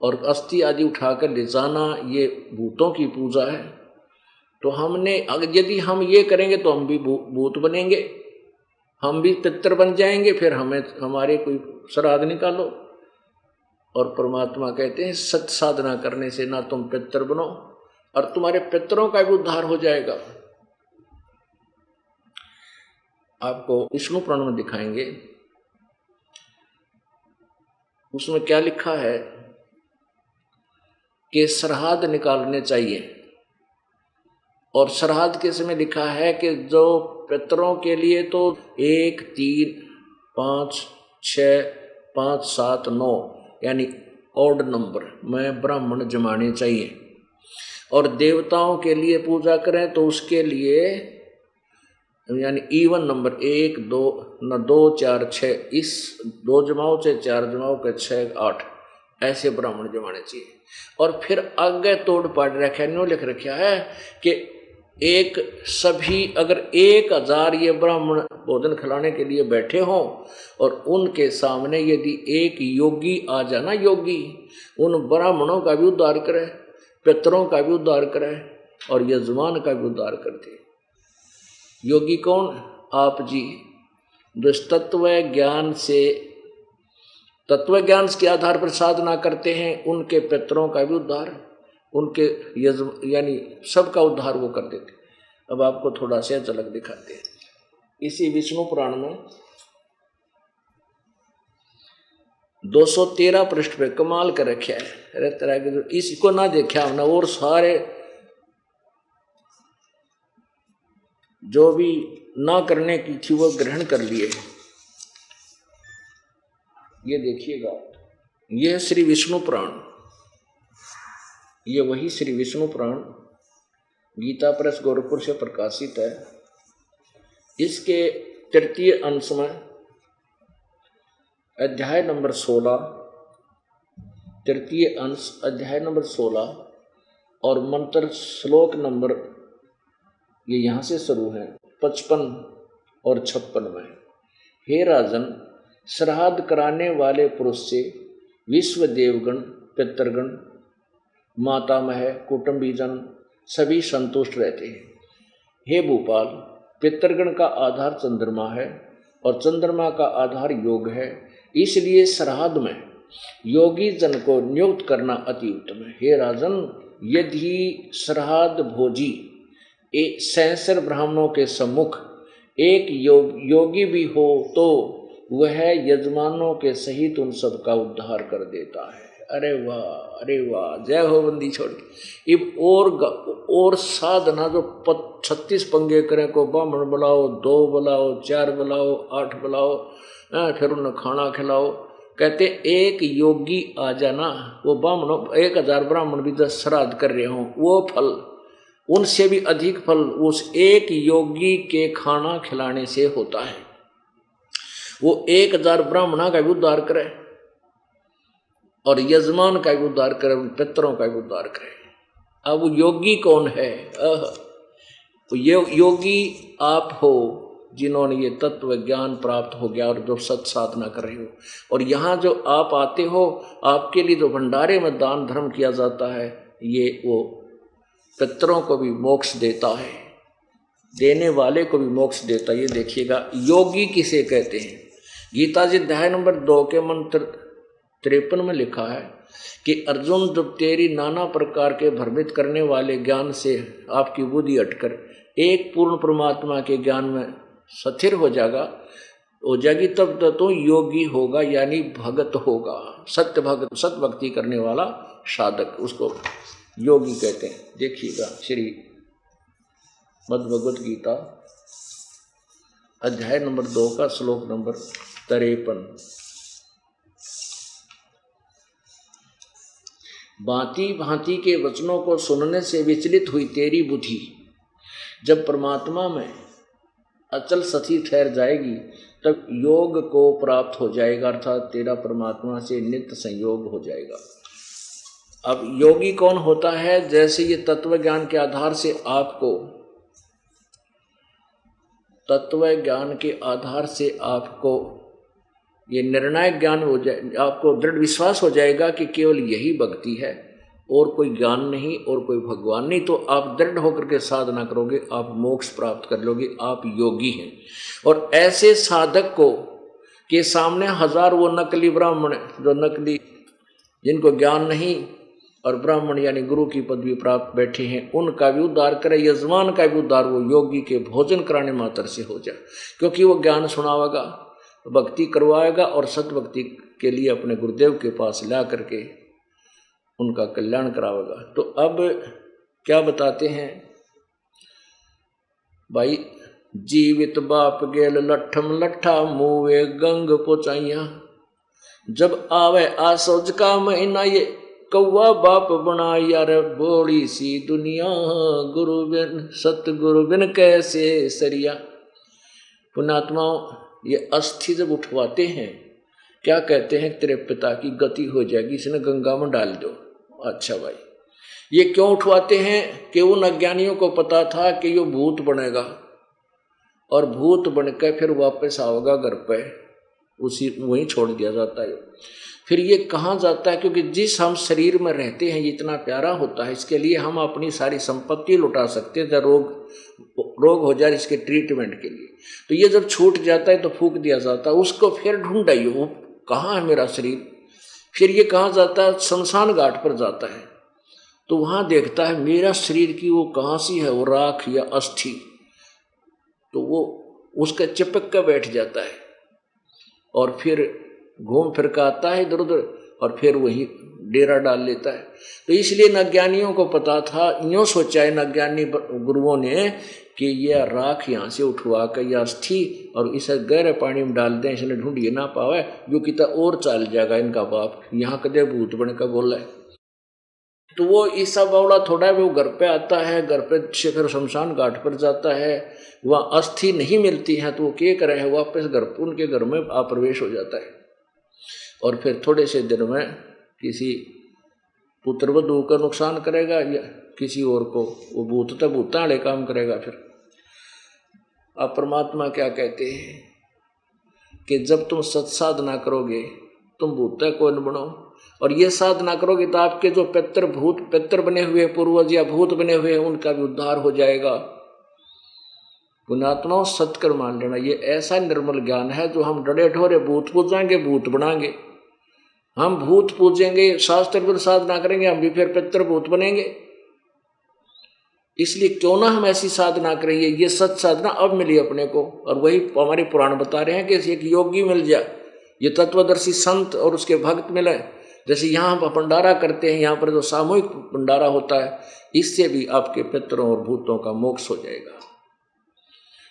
और अस्थि आदि उठाकर ले जाना ये भूतों की पूजा है। तो हमने यदि हम ये करेंगे तो हम भी भूत बनेंगे, हम भी पितर बन जाएंगे, फिर हमें हमारे कोई श्राद्ध निकालो। और परमात्मा कहते हैं सत साधना करने से ना तुम पितर बनो और तुम्हारे पितरों का भी उद्धार हो जाएगा। आपको विष्णु पुराण में दिखाएंगे, उसमें क्या लिखा है कि श्राद्ध निकालने चाहिए। और श्राद्ध के समय लिखा है कि जो पितरों के लिए तो 1, 3, 5, 6, 5, 7, 9 यानी ऑड नंबर में ब्राह्मण जमाने चाहिए। और देवताओं के लिए पूजा करें तो उसके लिए यानी इवन नंबर 1, 2, 2, 4, 6, इस 2 जमाओ से 4 जमाओ के 6, 8 ऐसे ब्राह्मण जमाने चाहिए। और फिर आगे तोड़ पाड़ रखा न्यू लिख रखा है कि एक सभी अगर 1000 ये ब्राह्मण भोजन खिलाने के लिए बैठे हों और उनके सामने यदि एक योगी आ जाना, योगी उन ब्राह्मणों का भी उद्धार करे, पितरों का भी उद्धार करे और यजमान का भी उद्धार कर दे। योगी कौन? आप जी, जो तत्व ज्ञान से तत्व ज्ञान के आधार पर साधना करते हैं, उनके पितरों का भी उद्धार, उनके यानी सबका उद्धार वो कर देते। अब आपको थोड़ा सा झलक दिखाते हैं इसी विष्णु पुराण में 213 पृष्ठ पे कमाल कर रखा है। अरे तरह के इसको ना देखा हमने और सारे जो भी ना करने की थी वो ग्रहण कर लिए। ये देखिएगा, ये है श्री विष्णु पुराण, ये वही श्री विष्णु पुराण गीता प्रेस गोरखपुर से प्रकाशित है। इसके तृतीय अंश में अध्याय नंबर 16, तृतीय अंश अध्याय नंबर 16 और मंत्र श्लोक नंबर, ये यहाँ से शुरू है 55 और 56 में। हे राजन, श्राद्ध कराने वाले पुरुष से विश्व देवगण, पितृगण, मातामह, कुटुंबीजन सभी संतुष्ट रहते हैं। हे भूपाल, पितृगण का आधार चंद्रमा है और चंद्रमा का आधार योग है, इसलिए श्राद्ध में योगी जन को नियुक्त करना अति उत्तम है। हे राजन, यदि श्राद्ध भोजी एक सहस्र ब्राह्मणों के सम्मुख एक योगी भी हो तो वह यजमानों के सहित उन सब का उद्धार कर देता है। अरे वाह, अरे वाह, जय हो बंदी छोड़ के। अब और साधना जो 36 पंगे करें, को ब्राह्मण बुलाओ, 2 बुलाओ, 4 बुलाओ, 8 बुलाओ, फिर उन्हें खाना खिलाओ। कहते एक योगी आ जाना, वो ब्राह्मण 1000 ब्राह्मण भी 10 श्राद्ध कर रहे हों, वो फल उनसे भी अधिक फल उस एक योगी के खाना खिलाने से होता है। वो 1000 ब्राह्मणों का भी उद्धार करे और यजमान का भी उद्धार करे, उन पितरों का भी उद्धार करे। अब वो योगी कौन है? तो ये योगी आप हो जिन्होंने ये तत्व ज्ञान प्राप्त हो गया और जो सत साधना कर रहे हो। और यहाँ जो आप आते हो, आपके लिए जो भंडारे में दान धर्म किया जाता है, ये वो पितरों को भी मोक्ष देता है, देने वाले को भी मोक्ष देता है। ये देखिएगा योगी किसे कहते हैं। गीता जी अध्याय नंबर 2 के मंत्र 53 में लिखा है कि अर्जुन, जब तेरी नाना प्रकार के भ्रमित करने वाले ज्ञान से आपकी बुद्धि हटकर एक पूर्ण परमात्मा के ज्ञान में स्थिर हो जाएगी, तब तो योगी होगा, यानी भगत होगा, सत्य भगत, सत भक्ति करने वाला साधक, उसको योगी कहते हैं। देखिएगा श्री मद्भगवत गीता अध्याय नंबर 2 का श्लोक नंबर 53। भांति भांति के वचनों को सुनने से विचलित हुई तेरी बुद्धि जब परमात्मा में अचल सती ठहर जाएगी, तब योग को प्राप्त हो जाएगा, अर्थात तेरा परमात्मा से नित्य संयोग हो जाएगा। अब योगी कौन होता है? जैसे ये तत्व ज्ञान के आधार से आपको, तत्व ज्ञान के आधार से आपको ये निर्णायक ज्ञान हो जाए, आपको दृढ़ विश्वास हो जाएगा कि केवल यही भक्ति है और कोई ज्ञान नहीं और कोई भगवान नहीं, तो आप दृढ़ होकर के साधना करोगे, आप मोक्ष प्राप्त कर लोगे, आप योगी हैं। और ऐसे साधक को के सामने 1000 वो नकली ब्राह्मण, जो नकली, जिनको ज्ञान नहीं और ब्राह्मण यानी गुरु की पदवी प्राप्त बैठे हैं, उनका भी उद्धार करे, यजमान का भी उद्धार वो योगी के भोजन कराने मात्र से हो जाए, क्योंकि वो ज्ञान सुनावेगा, भक्ति करवाएगा और सतभक्ति के लिए अपने गुरुदेव के पास ला करके उनका कल्याण करावेगा। तो अब क्या बताते हैं भाई, जीवित बाप गेल लठम लठा, मुँहे गंग पोचाइया, जब आवे आसोज का महीना, ये कौवा बाप बना यार, बोड़ी सी दुनिया, गुरु बिन सतगुरु बिन कैसे सरिया। पुण्यात्माओं, ये अस्थि जब उठवाते हैं, क्या कहते हैं, तेरे पिता की गति हो जाएगी, इसने गंगा में डाल दो। अच्छा भाई, ये क्यों उठवाते हैं? कि उन अज्ञानियों को पता था कि ये भूत बनेगा और भूत बनकर फिर वापस आओगा घर पे, उसी वहीं छोड़ दिया जाता है। फिर ये कहाँ जाता है? क्योंकि जिस हम शरीर में रहते हैं ये इतना प्यारा होता है, इसके लिए हम अपनी सारी संपत्ति लुटा सकते हैं, रोग हो जाए इसके ट्रीटमेंट के लिए। तो ये जब छूट जाता है तो फूंक दिया जाता है, उसको फिर ढूंढाइए, वो कहाँ है मेरा शरीर। फिर ये कहाँ जाता है? शमशान घाट पर जाता है, तो वहाँ देखता है मेरा शरीर की वो कहाँ सी है, वो राख या अस्थि, तो वो उसका चिपक कर बैठ जाता है और फिर घूम फिर कर आता है इधर उधर, और फिर वही डेरा डाल लेता है। तो इसलिए नज्ञानियों को पता था, यूँ सोचा है नज्ञानी गुरुओं ने कि यह राख यहाँ से उठवा कर या अस्थि और इसे गहरे पानी में डाल दें, इसने ढूंढिए ना पावे, जो कि और चल जाएगा इनका बाप, यहाँ कदे भूत बन कर बोला है। तो वो ईसा बावड़ा थोड़ा वो घर पे आता है, घर पे से फिर शमशान घाट पर जाता है, वहाँ अस्थि नहीं मिलती है तो वो क्या करे है, वापस घर उनके घर में आप्रवेश हो जाता है। और फिर थोड़े से दिन में किसी पुत्रवधू का नुकसान करेगा या किसी और को, वो भूत तो भूता वाले काम करेगा। फिर अब परमात्मा क्या कहते हैं कि जब तुम सत्साधना करोगे तुम भूत को न बनो, और ये साधना करोगे तो आपके जो पितर बने हुए पूर्वज या भूत बने हुए उनका भी उद्धार हो जाएगा। पुण्यात्माओं सत्कर मान लेना, ये ऐसा निर्मल ज्ञान है जो हम डरे ढोरे भूत पूजेंगे भूत बनाएंगे, हम भूत पूजेंगे शास्त्र पर साधना करेंगे हम भी फिर पितर भूत बनेंगे। इसलिए क्यों ना हम ऐसी साधना करें, ये सच साधना अब मिली अपने को, और वही हमारे पुराण बता रहे हैं कि एक योगी मिल जाए, ये तत्वदर्शी संत और उसके भक्त मिले। जैसे यहाँ पर भंडारा करते हैं, यहाँ पर जो सामूहिक भंडारा होता है, इससे भी आपके पितरों और भूतों का मोक्ष हो जाएगा,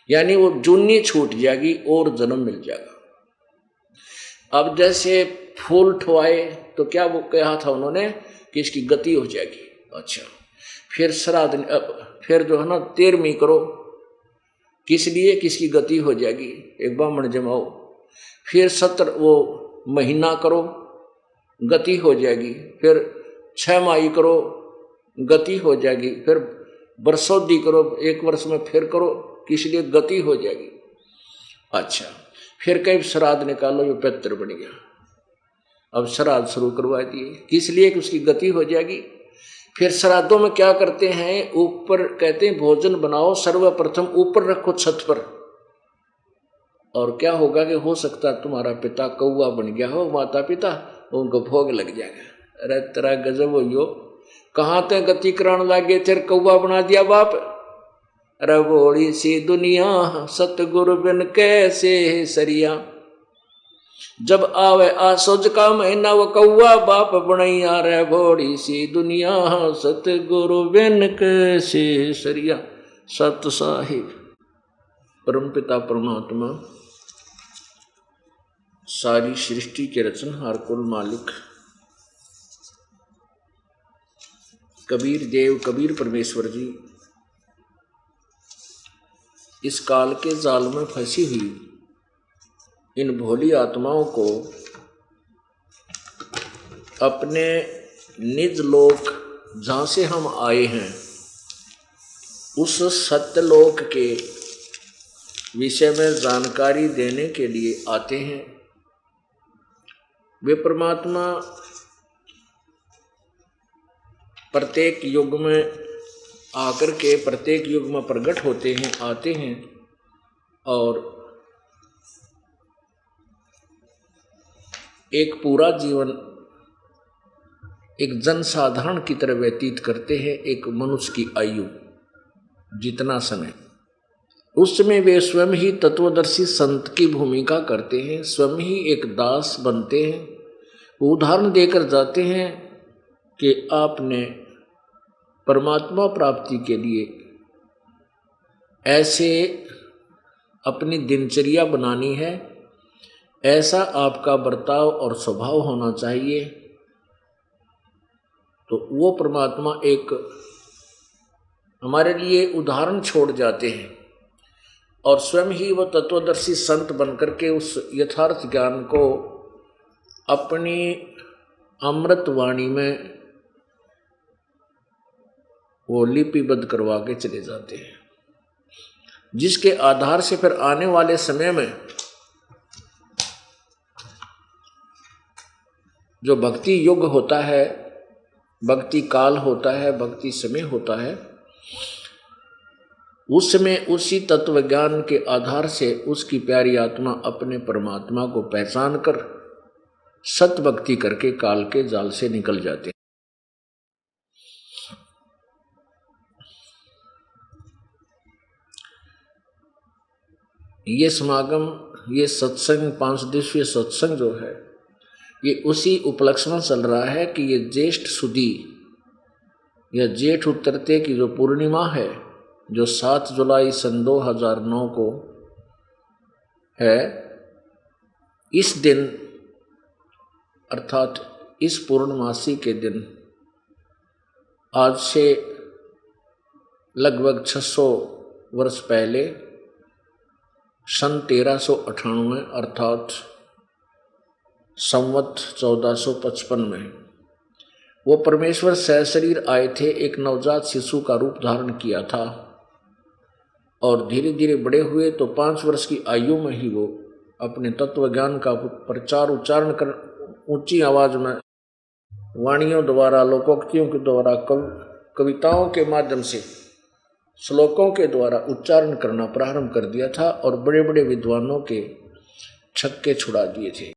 यानी वो जूनी छूट जाएगी और जन्म मिल जाएगा। अब जैसे फूल ठुआए तो क्या वो कहा था उन्होंने कि इसकी गति हो जाएगी। अच्छा, फिर श्राद्ध, फिर जो है ना 13वीं करो, किस लिए, किसकी गति हो जाएगी, एक ब्राह्मण जमाओ। फिर 17 वो महीना करो, गति हो जाएगी। फिर 6 माही करो, गति हो जाएगी। फिर बरसोदी करो, 1 वर्ष में फिर करो, किस लिए, गति हो जाएगी। अच्छा, फिर कहीं श्राद्ध निकालो, ये पितर बन गया। अब श्राद्ध शुरू करवा दिए, किस लिए, कि उसकी गति हो जाएगी। फिर श्राद्धों में क्या करते हैं, ऊपर कहते हैं भोजन बनाओ, सर्वप्रथम ऊपर रखो छत पर, और क्या होगा कि हो सकता है तुम्हारा पिता कौवा बन गया हो, माता पिता, उनको भोग लग जाएगा। अरे तेरा गजब हो यो, कहाँ ते गति कराने लगे, तेरे कौवा बना दिया बाप। अरे भोली सी दुनिया सतगुरु बिन कैसे सरिया, जब आवे आसोज का महीना वो कौआ बाप बनैया। रे भोली सी दुनिया सतगुरु बिन कैसे सरिया। सत साहिब परमपिता परमात्मा सारी सृष्टि के रचनहार कुल मालिक कबीर देव कबीर परमेश्वर जी इस काल के जाल में फंसी हुई इन भोली आत्माओं को अपने निज लोक जहाँ से हम आए हैं उस सत्यलोक के विषय में जानकारी देने के लिए आते हैं। वे परमात्मा प्रत्येक युग में आकर के प्रत्येक युग में प्रकट होते हैं, आते हैं और एक पूरा जीवन एक जनसाधारण की तरह व्यतीत करते हैं। एक मनुष्य की आयु जितना समय, उस समय वे स्वयं ही तत्वदर्शी संत की भूमिका करते हैं, स्वयं ही एक दास बनते हैं। वो उदाहरण देकर जाते हैं कि आपने परमात्मा प्राप्ति के लिए ऐसे अपनी दिनचर्या बनानी है, ऐसा आपका बर्ताव और स्वभाव होना चाहिए। तो वो परमात्मा एक हमारे लिए उदाहरण छोड़ जाते हैं और स्वयं ही वो तत्वदर्शी संत बनकर के उस यथार्थ ज्ञान को अपनी अमृत वाणी में वो लिपिबद्ध करवा के चले जाते हैं, जिसके आधार से फिर आने वाले समय में जो भक्ति युग होता है, भक्ति काल होता है, भक्ति समय होता है, उसमें उसी तत्व ज्ञान के आधार से उसकी प्यारी आत्मा अपने परमात्मा को पहचान कर सत भक्ति करके काल के जाल से निकल जाते हैं। ये समागम, ये सत्संग, 5 दिवसीय सत्संग जो है, ये उसी उपलक्ष्य में चल रहा है कि ये ज्येष्ठ सुदी या जेठ उतरते की जो पूर्णिमा है, जो 7 जुलाई सन 2009 को है, इस दिन अर्थात इस पूर्णमासी के दिन आज से लगभग 600 वर्ष पहले सन 1398 अर्थात संवत 1455 में वो परमेश्वर सहशरीर आए थे, एक नवजात शिशु का रूप धारण किया था और धीरे धीरे बड़े हुए तो 5 वर्ष की आयु में ही वो अपने तत्व ज्ञान का प्रचार उच्चारण कर ऊंची आवाज में वाणियों द्वारा, लोकोक्तियों के द्वारा, कविताओं के माध्यम से, श्लोकों के द्वारा उच्चारण करना प्रारंभ कर दिया था और बड़े बड़े विद्वानों के छक्के छुड़ा दिए थे।